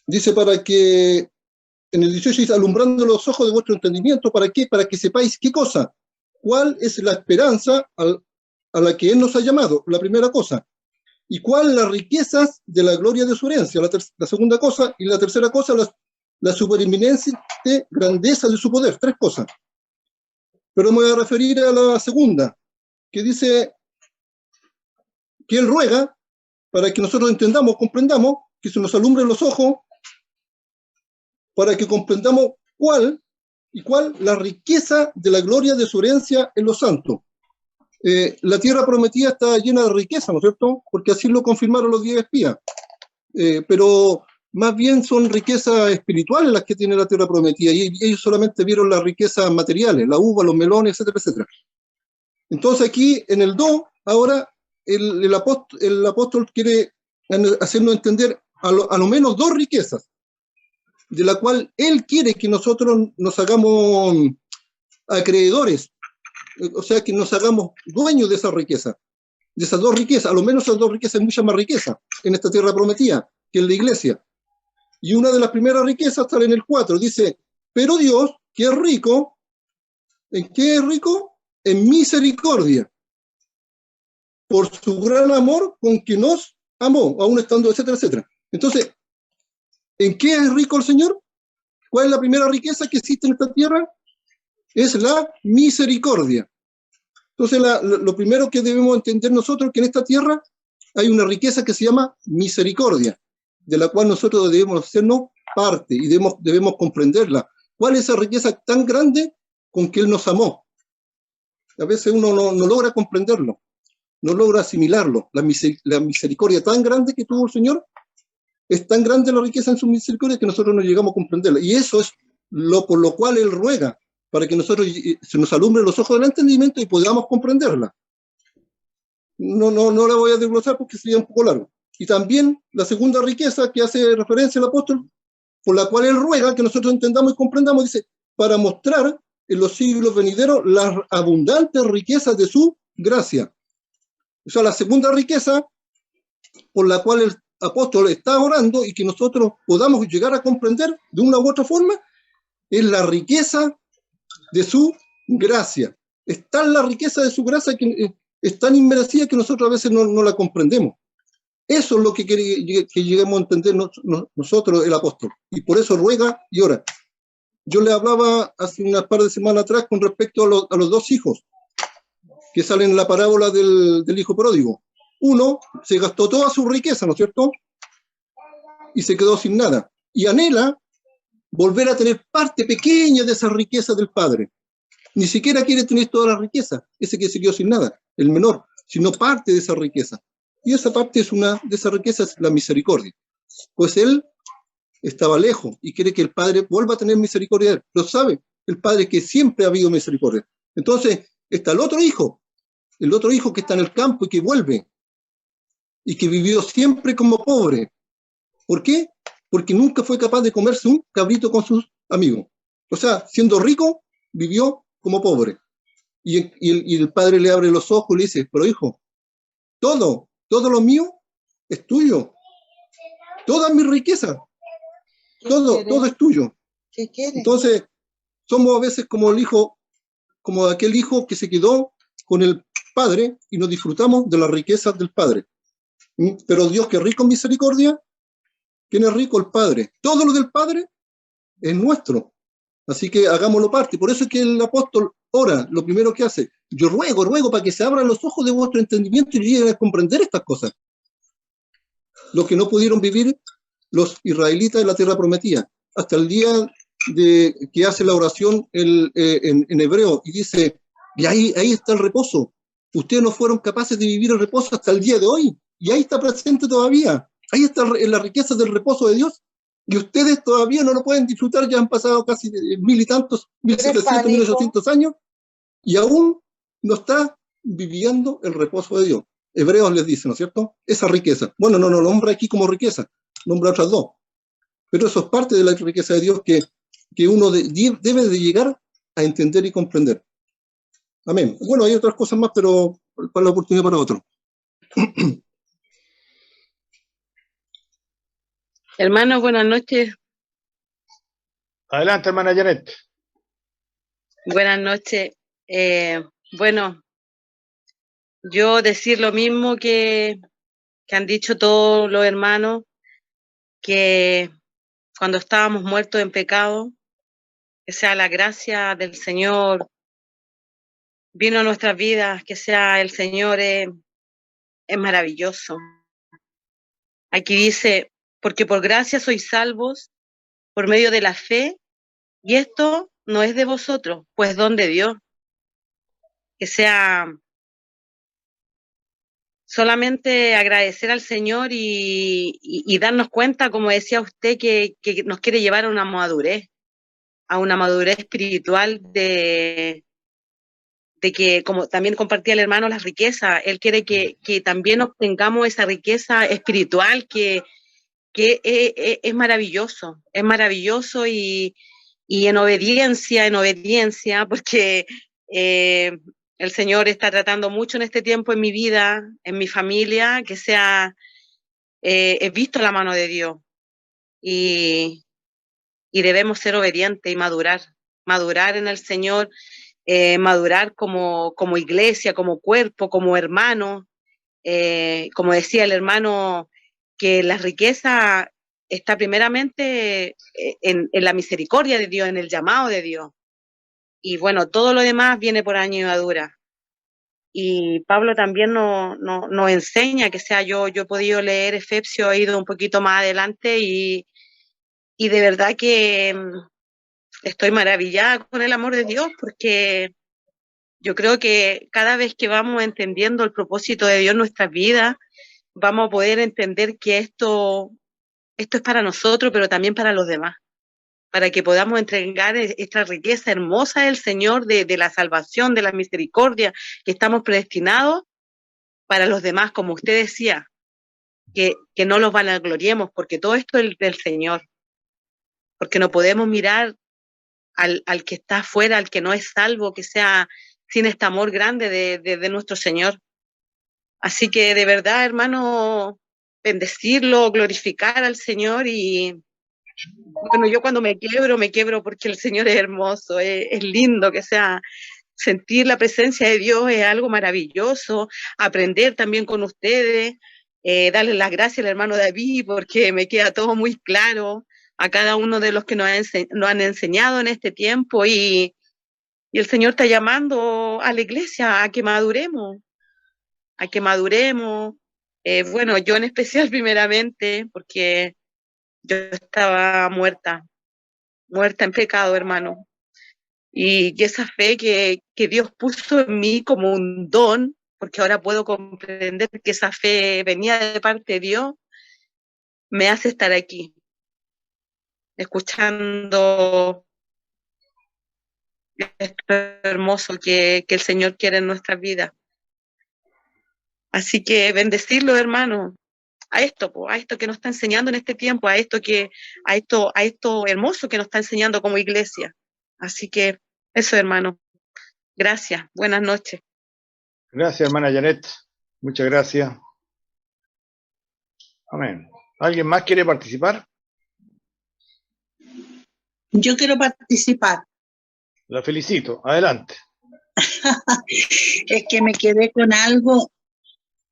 dice para que en el 18 dice, alumbrando los ojos de vuestro entendimiento, ¿para qué? Para que sepáis qué cosa, cuál es la esperanza a la que Él nos ha llamado, la primera cosa, y cuáles las riquezas de la gloria de su herencia, la segunda cosa, y la tercera cosa, la supereminente grandeza de su poder, tres cosas. Pero me voy a referir a la segunda, que dice que Él ruega para que nosotros entendamos, comprendamos, que se nos alumbren los ojos, para que comprendamos cuál la riqueza de la gloria de su herencia en los santos. La tierra prometida está llena de riqueza, ¿no es cierto? Porque así lo confirmaron los 10 espías. Pero más bien son riquezas espirituales las que tiene la tierra prometida, y ellos solamente vieron las riquezas materiales, la uva, los melones, etcétera, etcétera. Entonces aquí en el 2, ahora el apóstol quiere hacernos entender a lo menos dos riquezas. de la cual Él quiere que nosotros nos hagamos acreedores, o sea, que nos hagamos dueños de esa riqueza, de esas dos riquezas. A lo menos esas dos riquezas hay mucha más riqueza en esta tierra prometida que en la iglesia. Y una de las primeras riquezas está en el 4, dice, pero Dios, que es rico, ¿en qué es rico? En misericordia, por su gran amor con que nos amó, aún estando, etcétera, etcétera. Entonces, ¿en qué es rico el Señor? ¿Cuál es la primera riqueza que existe en esta tierra? Es la misericordia. Entonces, lo primero que debemos entender nosotros es que en esta tierra hay una riqueza que se llama misericordia, de la cual nosotros debemos hacernos parte y debemos comprenderla. ¿Cuál es esa riqueza tan grande con que Él nos amó? A veces uno no logra comprenderlo, no logra asimilarlo. La misericordia tan grande que tuvo el Señor, es tan grande la riqueza en su misericordia que nosotros no llegamos a comprenderla. Y eso es por lo cual Él ruega, para que nosotros se nos alumbren los ojos del entendimiento y podamos comprenderla. No la voy a desglosar porque sería un poco largo. Y también la segunda riqueza que hace referencia el apóstol, por la cual Él ruega que nosotros entendamos y comprendamos, dice, para mostrar en los siglos venideros las abundantes riquezas de su gracia. O sea, la segunda riqueza por la cual el apóstol está orando y que nosotros podamos llegar a comprender de una u otra forma, es la riqueza de su gracia. Es tan la riqueza de su gracia que es tan inmerecida que nosotros a veces no la comprendemos. Eso es lo que quiere que lleguemos a entender nosotros, el apóstol. Y por eso ruega y ora. Yo le hablaba hace unas par de semanas atrás con respecto a los dos hijos que salen en la parábola del hijo pródigo. Uno se gastó toda su riqueza, ¿no es cierto? Y se quedó sin nada. Y anhela volver a tener parte pequeña de esa riqueza del padre. Ni siquiera quiere tener toda la riqueza, ese que se quedó sin nada, el menor, sino parte de esa riqueza. Y esa parte de esa riqueza es la misericordia. Pues él estaba lejos y quiere que el padre vuelva a tener misericordia de él. Lo sabe el padre que siempre ha habido misericordia. Entonces está el otro hijo que está en el campo y que vuelve y que vivió siempre como pobre. ¿Por qué? Porque nunca fue capaz de comerse un cabrito con sus amigos. O sea, siendo rico, vivió como pobre. Y el padre le abre los ojos y le dice, pero hijo, todo lo mío es tuyo. Toda mi riqueza, todo es tuyo. ¿Qué quieres? Entonces, somos a veces como como aquel hijo que se quedó con el padre y nos disfrutamos de las riquezas del padre. Pero Dios, que es rico en misericordia, ¿quién es rico? El Padre. Todo lo del Padre es nuestro. Así que hagámoslo parte. Por eso es que el apóstol ora, lo primero que hace. Yo ruego para que se abran los ojos de vuestro entendimiento y lleguen a comprender estas cosas. Lo que no pudieron vivir los israelitas en la tierra prometida. Hasta el día que hace la oración en hebreo y dice, y ahí está el reposo. Ustedes no fueron capaces de vivir el reposo hasta el día de hoy. Y ahí está presente todavía. Ahí está la riqueza del reposo de Dios. Y ustedes todavía no lo pueden disfrutar. Ya han pasado casi 1000 y tantos, 1700, 1800 años. Y aún no está viviendo el reposo de Dios. Hebreos les dice, ¿no es cierto? Esa riqueza. Bueno, no lo nombra aquí como riqueza. Nombra otras dos. Pero eso es parte de la riqueza de Dios que uno debe de llegar a entender y comprender. Amén. Bueno, hay otras cosas más, pero para la oportunidad para otro. Hermano, buenas noches. Adelante, hermana Janet. Buenas noches. Bueno, yo decir lo mismo que han dicho todos los hermanos, que cuando estábamos muertos en pecado, que sea la gracia del Señor vino a nuestras vidas, que sea el Señor, es maravilloso. Aquí dice, porque por gracia sois salvos por medio de la fe, y esto no es de vosotros, pues don de Dios. Que sea solamente agradecer al Señor y darnos cuenta, como decía usted, que nos quiere llevar a una madurez espiritual de que, como también compartía el hermano, las riquezas. Él quiere que también obtengamos esa riqueza espiritual, que que es maravilloso y en obediencia, porque el Señor está tratando mucho en este tiempo en mi vida, en mi familia, que he visto la mano de Dios y debemos ser obedientes y madurar en el Señor, madurar como iglesia, como cuerpo, como hermano. Como decía el hermano, que la riqueza está primeramente en la misericordia de Dios, en el llamado de Dios. Y bueno, todo lo demás viene por añadidura. Y Pablo también nos enseña, que sea yo he podido leer Efesios, he ido un poquito más adelante y de verdad que estoy maravillada con el amor de Dios, porque yo creo que cada vez que vamos entendiendo el propósito de Dios en nuestras vidas, vamos a poder entender que esto es para nosotros, pero también para los demás, para que podamos entregar esta riqueza hermosa del Señor, de la salvación, de la misericordia, que estamos predestinados para los demás, como usted decía, que no los vanagloriemos, porque todo esto es del Señor, porque no podemos mirar al que está afuera, al que no es salvo, que sea sin este amor grande de nuestro Señor. Así que de verdad, hermano, bendecirlo, glorificar al Señor. Y bueno, yo cuando me quiebro porque el Señor es hermoso, es lindo, que sea sentir la presencia de Dios es algo maravilloso, aprender también con ustedes, darle las gracias al hermano David, porque me queda todo muy claro, a cada uno de los que nos han enseñado en este tiempo, y el Señor está llamando a la iglesia a que maduremos, bueno, yo en especial primeramente, porque yo estaba muerta en pecado, hermano. Y esa fe que Dios puso en mí como un don, porque ahora puedo comprender que esa fe venía de parte de Dios, me hace estar aquí, escuchando esto hermoso que el Señor quiere en nuestras vidas. Así que bendecirlo, hermano, a esto que nos está enseñando en este tiempo, a esto hermoso que nos está enseñando como iglesia. Así que eso, hermano. Gracias. Buenas noches. Gracias, hermana Janet. Muchas gracias. Amén. ¿Alguien más quiere participar? Yo quiero participar. La felicito. Adelante. Es que me quedé con algo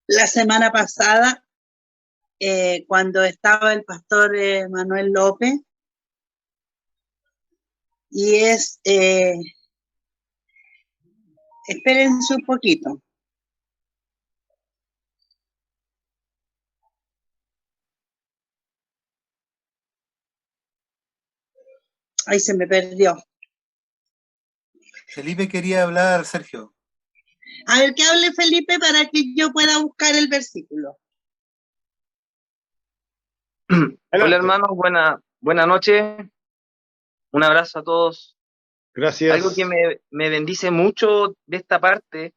la semana pasada, cuando estaba el pastor Manuel López, y espérense un poquito. Ahí se me perdió. Felipe quería hablar, Sergio. A ver, que hable Felipe para que yo pueda buscar el versículo. Hola hermanos, buena noche. Un abrazo a todos. Gracias. Algo que me bendice mucho de esta parte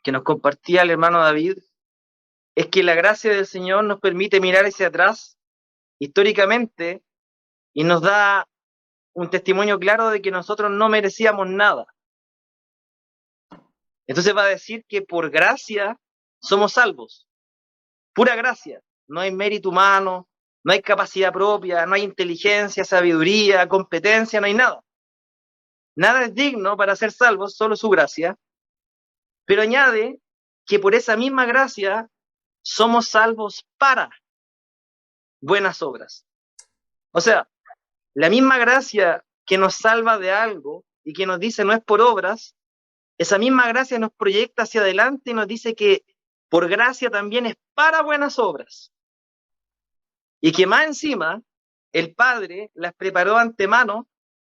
que nos compartía el hermano David es que la gracia del Señor nos permite mirar hacia atrás históricamente y nos da un testimonio claro de que nosotros no merecíamos nada. Entonces va a decir que por gracia somos salvos. Pura gracia. No hay mérito humano, no hay capacidad propia, no hay inteligencia, sabiduría, competencia, no hay nada. Nada es digno para ser salvos, solo su gracia. Pero añade que por esa misma gracia somos salvos para buenas obras. O sea, la misma gracia que nos salva de algo y que nos dice no es por obras, esa misma gracia nos proyecta hacia adelante y nos dice que por gracia también es para buenas obras. Y que más encima, el Padre las preparó antemano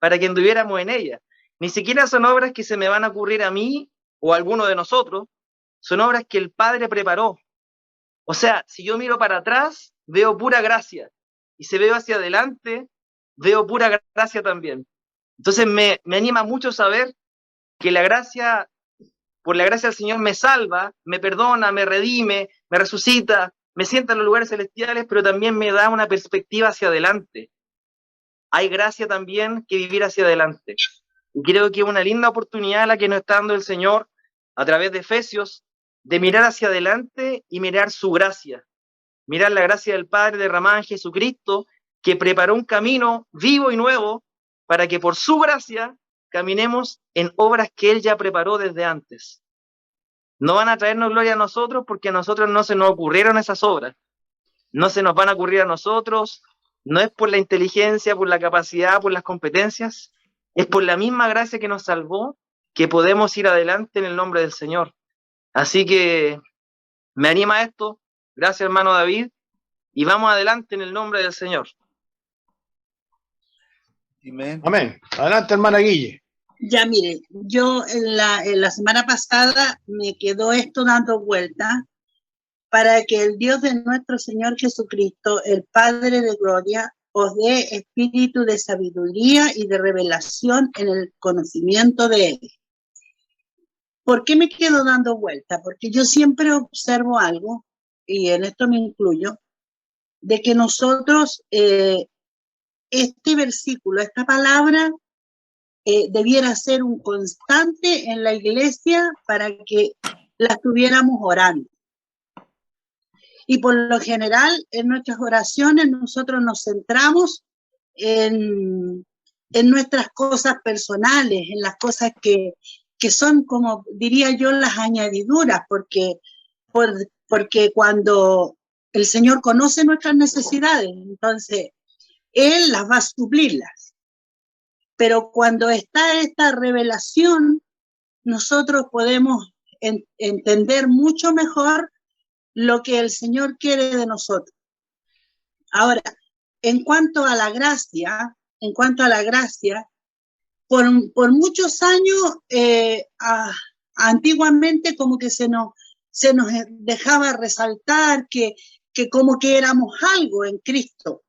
para que anduviéramos en ellas. Ni siquiera son obras que se me van a ocurrir a mí o a alguno de nosotros, son obras que el Padre preparó. O sea, si yo miro para atrás, veo pura gracia. Y si veo hacia adelante, veo pura gracia también. Entonces me anima mucho saber que la gracia, por la gracia del Señor me salva, me perdona, me redime, me resucita, me sienta en los lugares celestiales, pero también me da una perspectiva hacia adelante. Hay gracia también que vivir hacia adelante. Y creo que es una linda oportunidad la que nos está dando el Señor a través de Efesios, de mirar hacia adelante y mirar su gracia. Mirar la gracia del Padre derramada en Jesucristo, que preparó un camino vivo y nuevo para que por su gracia caminemos en obras que Él ya preparó desde antes. No van a traernos gloria a nosotros porque a nosotros no se nos ocurrieron esas obras. No se nos van a ocurrir a nosotros, no es por la inteligencia, por la capacidad, por las competencias, es por la misma gracia que nos salvó que podemos ir adelante en el nombre del Señor. Así que me anima esto. Gracias, hermano David. Y vamos adelante en el nombre del Señor. Amén. Amén. Adelante, hermana Guille. Ya mire, yo en la semana pasada me quedó esto dando vuelta para que el Dios de nuestro Señor Jesucristo, el Padre de gloria, os dé espíritu de sabiduría y de revelación en el conocimiento de Él. ¿Por qué me quedo dando vuelta? Porque yo siempre observo algo, y en esto me incluyo, de que nosotros, este versículo, esta palabra, debiera ser un constante en la iglesia para que la estuviéramos orando. Y por lo general, en nuestras oraciones, nosotros nos centramos en nuestras cosas personales, en las cosas que son, como diría yo, las añadiduras, porque cuando el Señor conoce nuestras necesidades, entonces Él las va a suplirlas. Pero cuando está esta revelación, nosotros podemos entender mucho mejor lo que el Señor quiere de nosotros. Ahora, en cuanto a la gracia, por muchos años, antiguamente como que se nos dejaba resaltar que como que éramos algo en Cristo,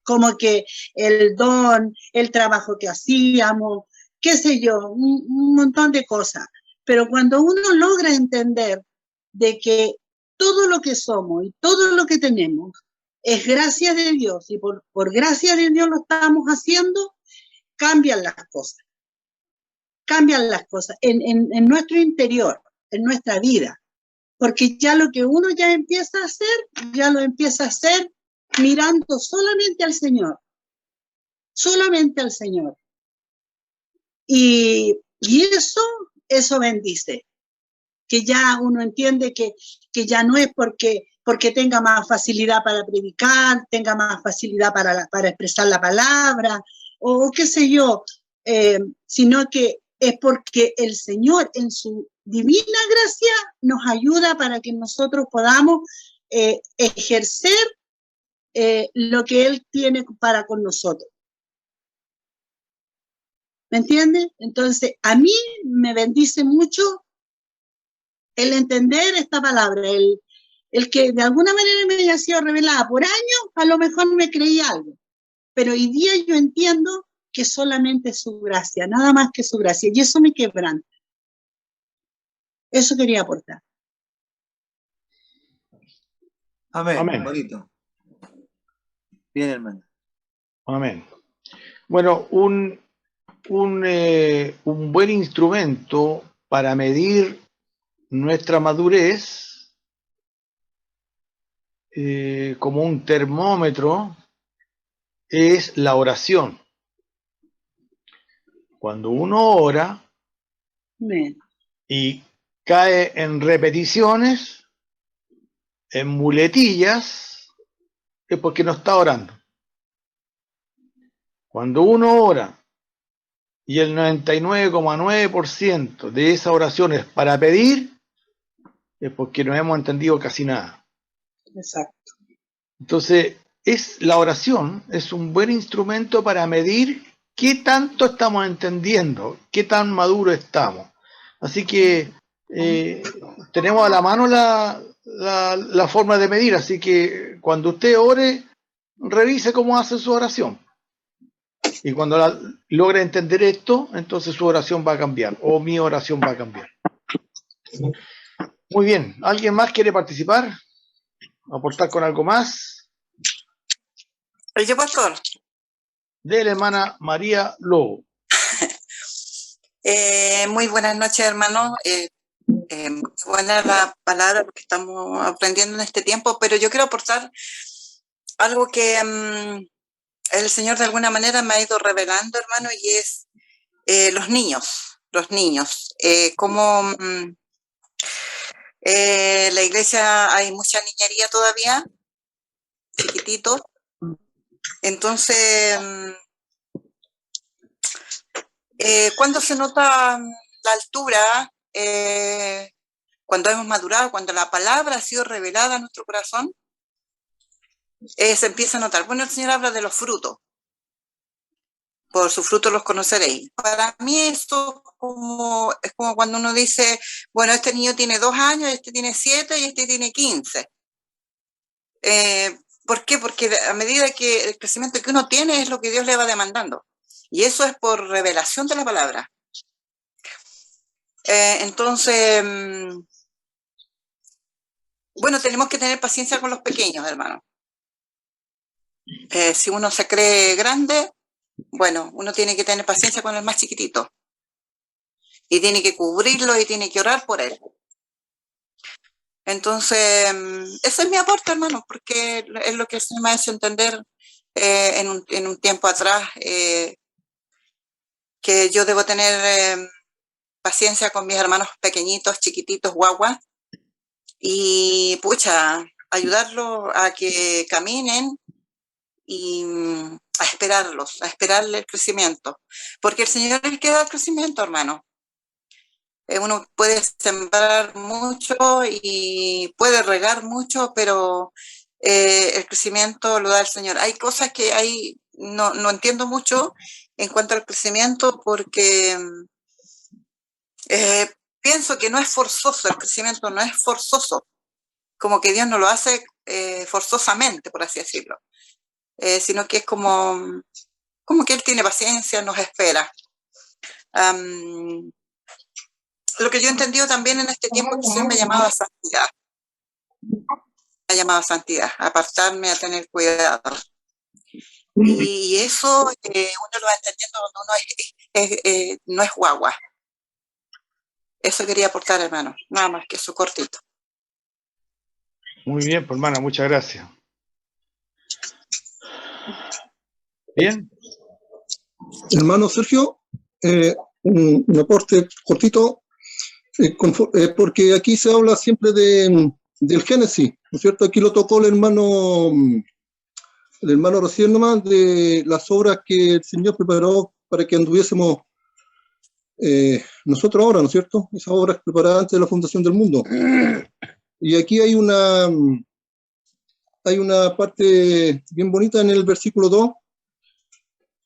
como que el don, el trabajo que hacíamos, qué sé yo, un montón de cosas. Pero cuando uno logra entender de que todo lo que somos y todo lo que tenemos es gracia de Dios, y por gracia de Dios lo estamos haciendo, cambian las cosas en nuestro interior, en nuestra vida, porque ya lo que uno ya empieza a hacer mirando solamente al Señor, y eso bendice, que ya uno entiende que ya no es porque tenga más facilidad para predicar, tenga más facilidad para expresar la palabra, o qué sé yo, sino que es porque el Señor en su divina gracia nos ayuda para que nosotros podamos ejercer lo que Él tiene para con nosotros. ¿Me entiende? Entonces, a mí me bendice mucho el entender esta palabra, el que de alguna manera me haya sido revelada por años, a lo mejor me creí algo, pero hoy día yo entiendo que solamente es su gracia, nada más que su gracia, y eso me quebranta. Eso quería aportar. Amén. Amén. Bonito. Bien, hermano. Amén. Bueno, un buen instrumento para medir nuestra madurez, como un termómetro, es la oración. Cuando uno ora Amén. y cae en repeticiones, en muletillas, es porque no está orando. Cuando uno ora y el 99,9% de esa oración es para pedir, es porque no hemos entendido casi nada. Exacto. Entonces, la oración es un buen instrumento para medir qué tanto estamos entendiendo, qué tan maduro estamos. Así que tenemos a la mano la forma de medir, así que cuando usted ore, revise cómo hace su oración. Y cuando logre entender esto, entonces su oración va a cambiar, o mi oración va a cambiar. Muy bien, ¿alguien más quiere participar? aportar con algo más? Yo, pastor. De la hermana María Lobo. Muy buenas noches, hermano. Buena la palabra porque estamos aprendiendo en este tiempo, pero yo quiero aportar algo que el Señor de alguna manera me ha ido revelando, hermano, y es los niños. Como la iglesia hay mucha niñería todavía, chiquititos. Entonces, ¿cuándo se nota la altura? Cuando hemos madurado, cuando la palabra ha sido revelada a nuestro corazón, se empieza a notar. Bueno, el Señor habla de los frutos. Por sus frutos los conoceréis. Para mí esto es como cuando uno dice, bueno, este niño tiene 2 años, este tiene 7 y este tiene 15. ¿Por qué? Porque a medida que el crecimiento que uno tiene es lo que Dios le va demandando. Y eso es por revelación de la palabra. Entonces, bueno, tenemos que tener paciencia con los pequeños, hermano. Si uno se cree grande, bueno, uno tiene que tener paciencia con el más chiquitito. Y tiene que cubrirlo y tiene que orar por él. Entonces, ese es mi aporte, hermano, porque es lo que el Señor me ha hecho entender en un tiempo atrás, que yo debo tener paciencia con mis hermanos pequeñitos, chiquititos, guaguas, y ayudarlos a que caminen y a esperarle el crecimiento, porque el Señor es el que da el crecimiento, hermano. Uno puede sembrar mucho y puede regar mucho, pero el crecimiento lo da el Señor. Hay cosas que no entiendo mucho en cuanto al crecimiento, porque pienso que no es forzoso, el crecimiento no es forzoso, como que Dios no lo hace forzosamente, por así decirlo, sino que es como que Él tiene paciencia, nos espera. Lo que yo he entendido también en este tiempo es que el Señor me ha llamado a santidad. Me ha llamado a santidad, a apartarme, a tener cuidado. Y eso uno lo va entendiendo cuando uno no es guagua. Eso quería aportar, hermano. Nada más que eso, cortito. Muy bien, pues, hermana, muchas gracias. Bien. Hermano Sergio, un aporte cortito, porque aquí se habla siempre del Génesis, ¿no es cierto? Aquí lo tocó el hermano recién nomás, de las obras que el Señor preparó para que anduviésemos nosotros ahora, ¿no es cierto? Esas obras preparadas antes de la fundación del mundo. Y aquí hay una parte bien bonita en el versículo 2.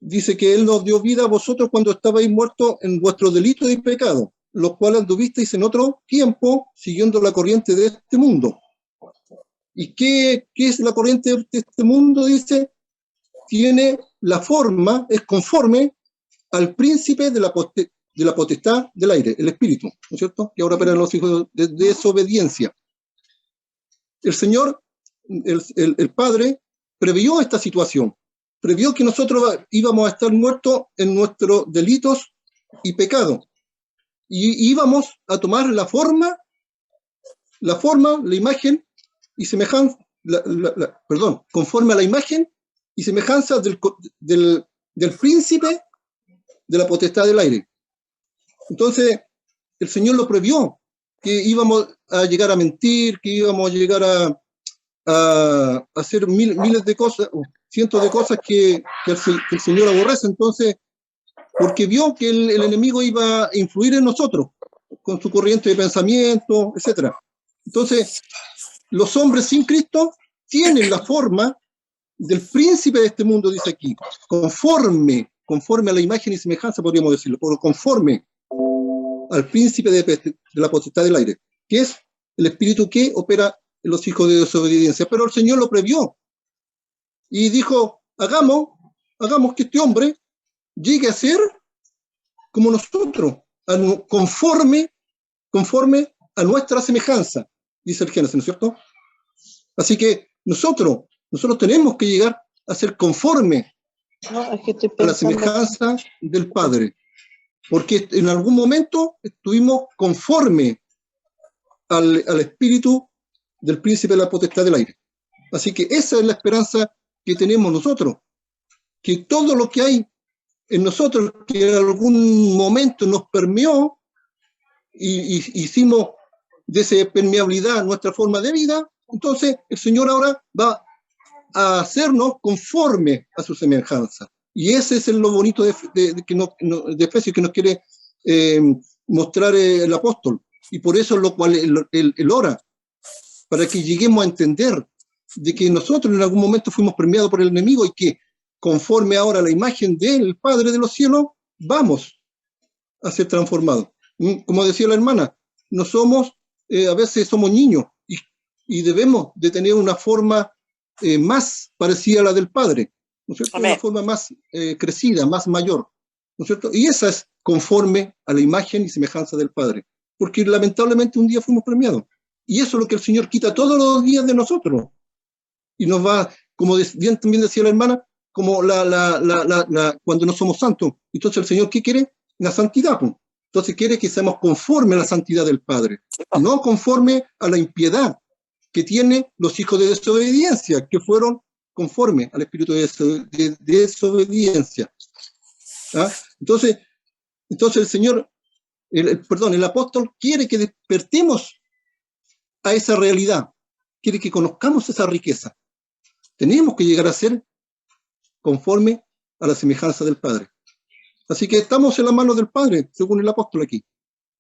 Dice que Él nos dio vida a vosotros cuando estabais muertos en vuestros delitos y pecados, los cuales anduvisteis en otro tiempo siguiendo la corriente de este mundo. ¿Y qué es la corriente de este mundo? Dice, tiene la forma, es conforme al príncipe de la potestad del aire, el espíritu, ¿no es cierto? Que ahora operan los hijos de desobediencia. El Señor, el Padre, previó esta situación. Previó que nosotros íbamos a estar muertos en nuestros delitos y pecados. Y íbamos a tomar la forma, la imagen y semejanza, conforme a la imagen y semejanza del príncipe de la potestad del aire. Entonces, el Señor lo previó, que íbamos a llegar a mentir, que íbamos a llegar a hacer miles de cosas, cientos de cosas que el Señor aborrece. Entonces, porque vio que el enemigo iba a influir en nosotros con su corriente de pensamiento, etc. Entonces, los hombres sin Cristo tienen la forma del príncipe de este mundo, dice aquí, conforme a la imagen y semejanza, podríamos decirlo, pero conforme al príncipe de la potestad del aire, que es el espíritu que opera en los hijos de desobediencia. Pero el Señor lo previó y dijo, hagamos que este hombre llegue a ser como nosotros, conforme a nuestra semejanza, dice el Génesis, ¿no es cierto? Así que nosotros tenemos que llegar a ser conforme a la semejanza del Padre, porque en algún momento estuvimos conforme al espíritu del príncipe de la potestad del aire. Así que esa es la esperanza que tenemos nosotros, que todo lo que hay en nosotros, que en algún momento nos permeó y hicimos de esa permeabilidad nuestra forma de vida, entonces el Señor ahora va a hacernos conforme a su semejanza. Y ese es lo bonito de Efesios que nos quiere mostrar el apóstol. Y por eso lo cual él ora, para que lleguemos a entender de que nosotros en algún momento fuimos premiados por el enemigo y que conforme ahora a la imagen del Padre de los cielos, vamos a ser transformados. Como decía la hermana, no somos, a veces somos niños y debemos de tener una forma más parecida a la del Padre, ¿no es cierto? Amén. Una forma más crecida, más mayor, ¿no es cierto? Y esa es conforme a la imagen y semejanza del Padre, porque lamentablemente un día fuimos premiados. Y eso es lo que el Señor quita todos los días de nosotros. Y nos va, como bien también decía la hermana, como cuando no somos santos. Entonces el Señor, ¿qué quiere? La santidad. Pues. Entonces quiere que seamos conforme a la santidad del Padre, no conforme a la impiedad que tienen los hijos de desobediencia, que fueron conforme al espíritu de desobediencia. ¿Ah? Entonces el Señor, el apóstol quiere que despertemos a esa realidad, quiere que conozcamos esa riqueza. Tenemos que llegar a ser conforme a la semejanza del Padre. Así que estamos en la mano del Padre, según el apóstol aquí.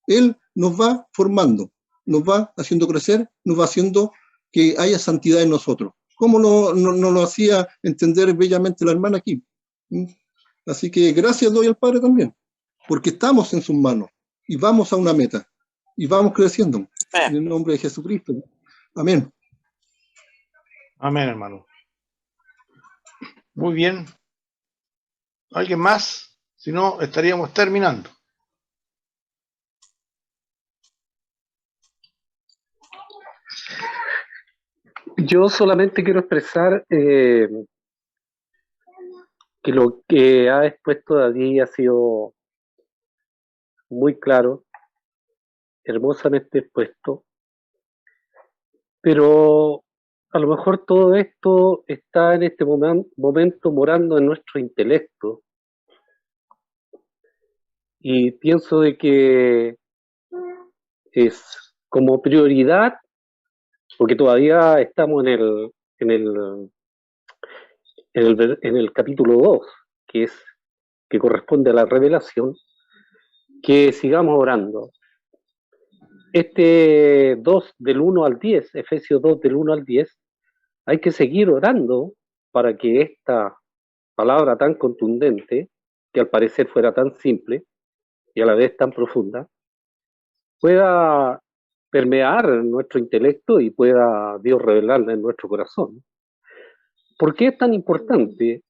Él nos va formando, nos va haciendo crecer, nos va haciendo que haya santidad en nosotros. Como nos lo hacía entender bellamente la hermana aquí. Así que gracias doy al Padre también, porque estamos en sus manos y vamos a una meta y vamos creciendo en el nombre de Jesucristo. Amén. Amén, hermano. Muy bien. ¿Alguien más? Si no, estaríamos terminando. Yo solamente quiero expresar que lo que ha expuesto David ha sido muy claro, hermosamente expuesto, pero a lo mejor todo esto está en este momento morando en nuestro intelecto. Y pienso de que es como prioridad, porque todavía estamos en el capítulo 2, que corresponde a la revelación, que sigamos orando. Este 2 del 1 al 10, Efesios 2 del 1 al 10, hay que seguir orando para que esta palabra tan contundente, que al parecer fuera tan simple y a la vez tan profunda, pueda permear nuestro intelecto y pueda Dios revelarla en nuestro corazón. ¿Por qué es tan importante?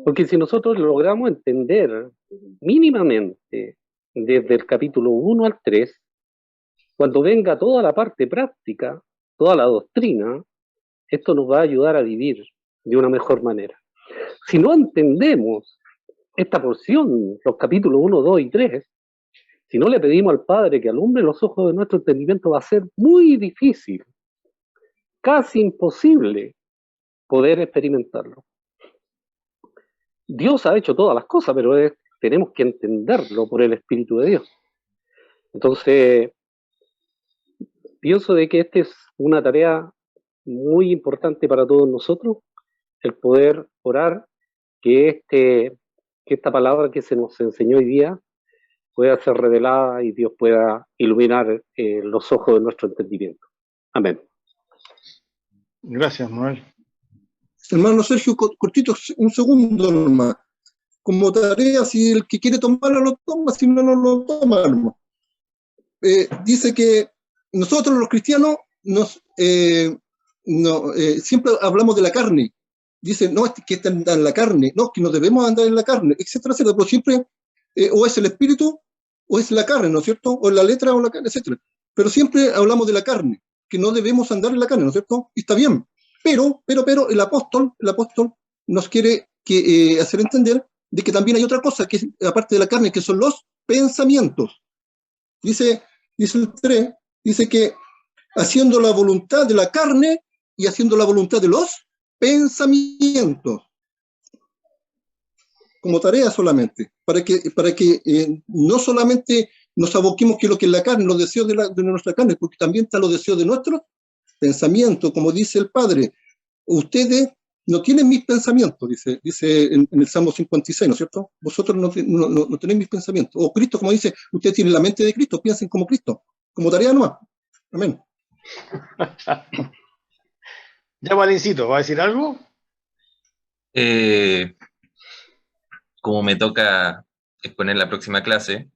Porque si nosotros logramos entender mínimamente desde el capítulo 1 al 3, cuando venga toda la parte práctica, toda la doctrina, esto nos va a ayudar a vivir de una mejor manera. Si no entendemos esta porción, los capítulos 1, 2 y 3, si no le pedimos al Padre que alumbre los ojos de nuestro entendimiento, va a ser muy difícil, casi imposible poder experimentarlo. Dios ha hecho todas las cosas, pero tenemos que entenderlo por el Espíritu de Dios. Entonces, pienso de que esta es una tarea muy importante para todos nosotros, el poder orar que esta palabra que se nos enseñó hoy día pueda ser revelada y Dios pueda iluminar los ojos de nuestro entendimiento. Amén. Gracias, Manuel. Hermano Sergio, cortito, un segundo nomás. Como tarea, si el que quiere tomarlo lo toma, si no, no lo toma, hermano. Dice que nosotros los cristianos siempre hablamos de la carne. Dice, no, es que está en la carne, no, que no debemos andar en la carne, etcétera, etcétera. Pero siempre o es el espíritu o es la carne, ¿no es cierto? O es la letra o la carne, etcétera. Pero siempre hablamos de la carne, que no debemos andar en la carne, ¿no es cierto? Y está bien, pero el apóstol nos quiere hacer entender de que también hay otra cosa, que es, aparte de la carne, que son los pensamientos. Dice el 3, dice que haciendo la voluntad de la carne y haciendo la voluntad de los pensamientos. Como tarea solamente, para que no solamente nos aboquemos que lo que es la carne, los deseos de nuestra carne, porque también están los deseos de nuestros pensamientos, como dice el Padre. Ustedes no tienen mis pensamientos, dice en el Salmo 56, ¿no es cierto? Vosotros no tenéis mis pensamientos. O Cristo, como dice, ustedes tienen la mente de Cristo, piensen como Cristo, como tarea nomás. Amén. Ya, Valencito, ¿va a decir algo? Como me toca exponer la próxima clase,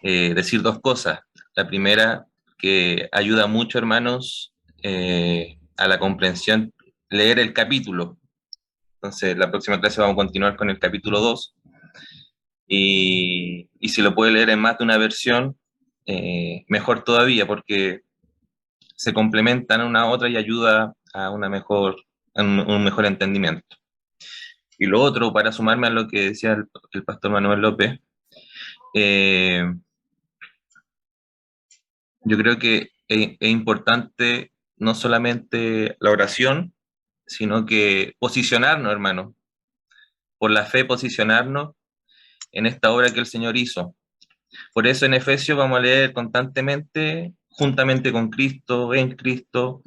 decir dos cosas. La primera, que ayuda mucho, hermanos, a la comprensión, leer el capítulo. Entonces, la próxima clase vamos a continuar con el capítulo 2. Y si lo puede leer en más de una versión, mejor todavía, porque se complementan una a otra y ayuda a un mejor entendimiento. Y lo otro, para sumarme a lo que decía el pastor Manuel López, yo creo que es importante no solamente la oración, sino que posicionarnos, hermano, por la fe posicionarnos en esta obra que el Señor hizo. Por eso en Efesios vamos a leer constantemente, juntamente con Cristo, en Cristo.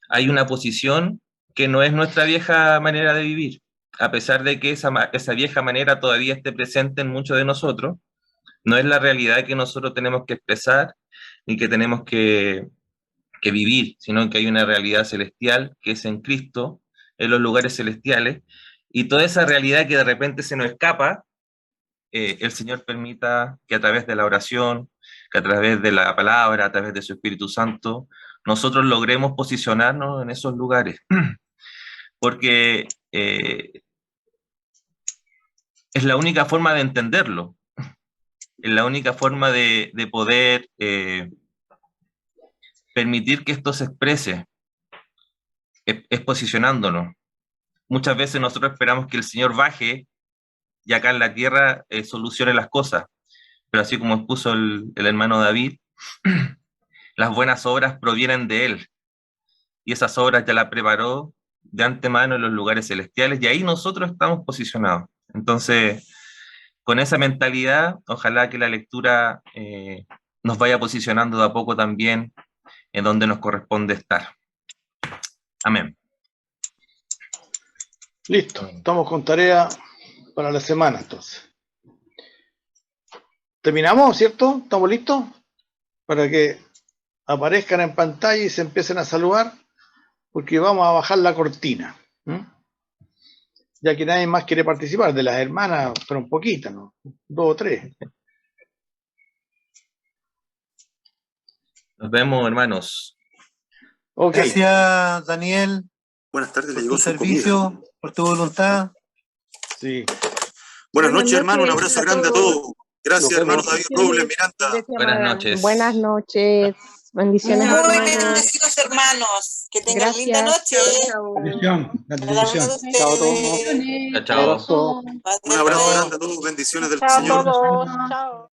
Hay una posición que no es nuestra vieja manera de vivir, a pesar de que esa vieja manera todavía esté presente en muchos de nosotros. No es la realidad que nosotros tenemos que expresar ni que tenemos que vivir, sino que hay una realidad celestial que es en Cristo, en los lugares celestiales, y toda esa realidad que de repente se nos escapa, el Señor permita que a través de la oración, que a través de la palabra, a través de su Espíritu Santo, nosotros logremos posicionarnos en esos lugares. Porque es la única forma de entenderlo, es la única forma de poder permitir que esto se exprese, es posicionándonos. Muchas veces nosotros esperamos que el Señor baje y acá en la tierra solucione las cosas, pero así como expuso el hermano David, las buenas obras provienen de Él, y esas obras ya las preparó de antemano en los lugares celestiales, y ahí nosotros estamos posicionados. Entonces, con esa mentalidad, ojalá que la lectura nos vaya posicionando de a poco también en donde nos corresponde estar. Amén. Listo, estamos con tarea para la semana entonces. ¿Terminamos, cierto? ¿Estamos listos? Para que aparezcan en pantalla y se empiecen a saludar, porque vamos a bajar la cortina. Ya que nadie más quiere participar, de las hermanas, pero un poquito, ¿no? 2 o 3. Nos vemos, hermanos. Okay. Gracias, Daniel. Buenas tardes, por le llegó tu su servicio, comida. por tu voluntad. Sí. Buenas noches, hermano. Un abrazo grande a todos. Gracias, hermano David Robles Miranda. Buenas noches. Buenas noches. Bendiciones, Muy hermanos. bendecidos, hermanos. Que tengan linda noche. Bendición. Chao a todos. Chao. Un abrazo grande a todos. Bendiciones del Chao a Señor. todos. Chao.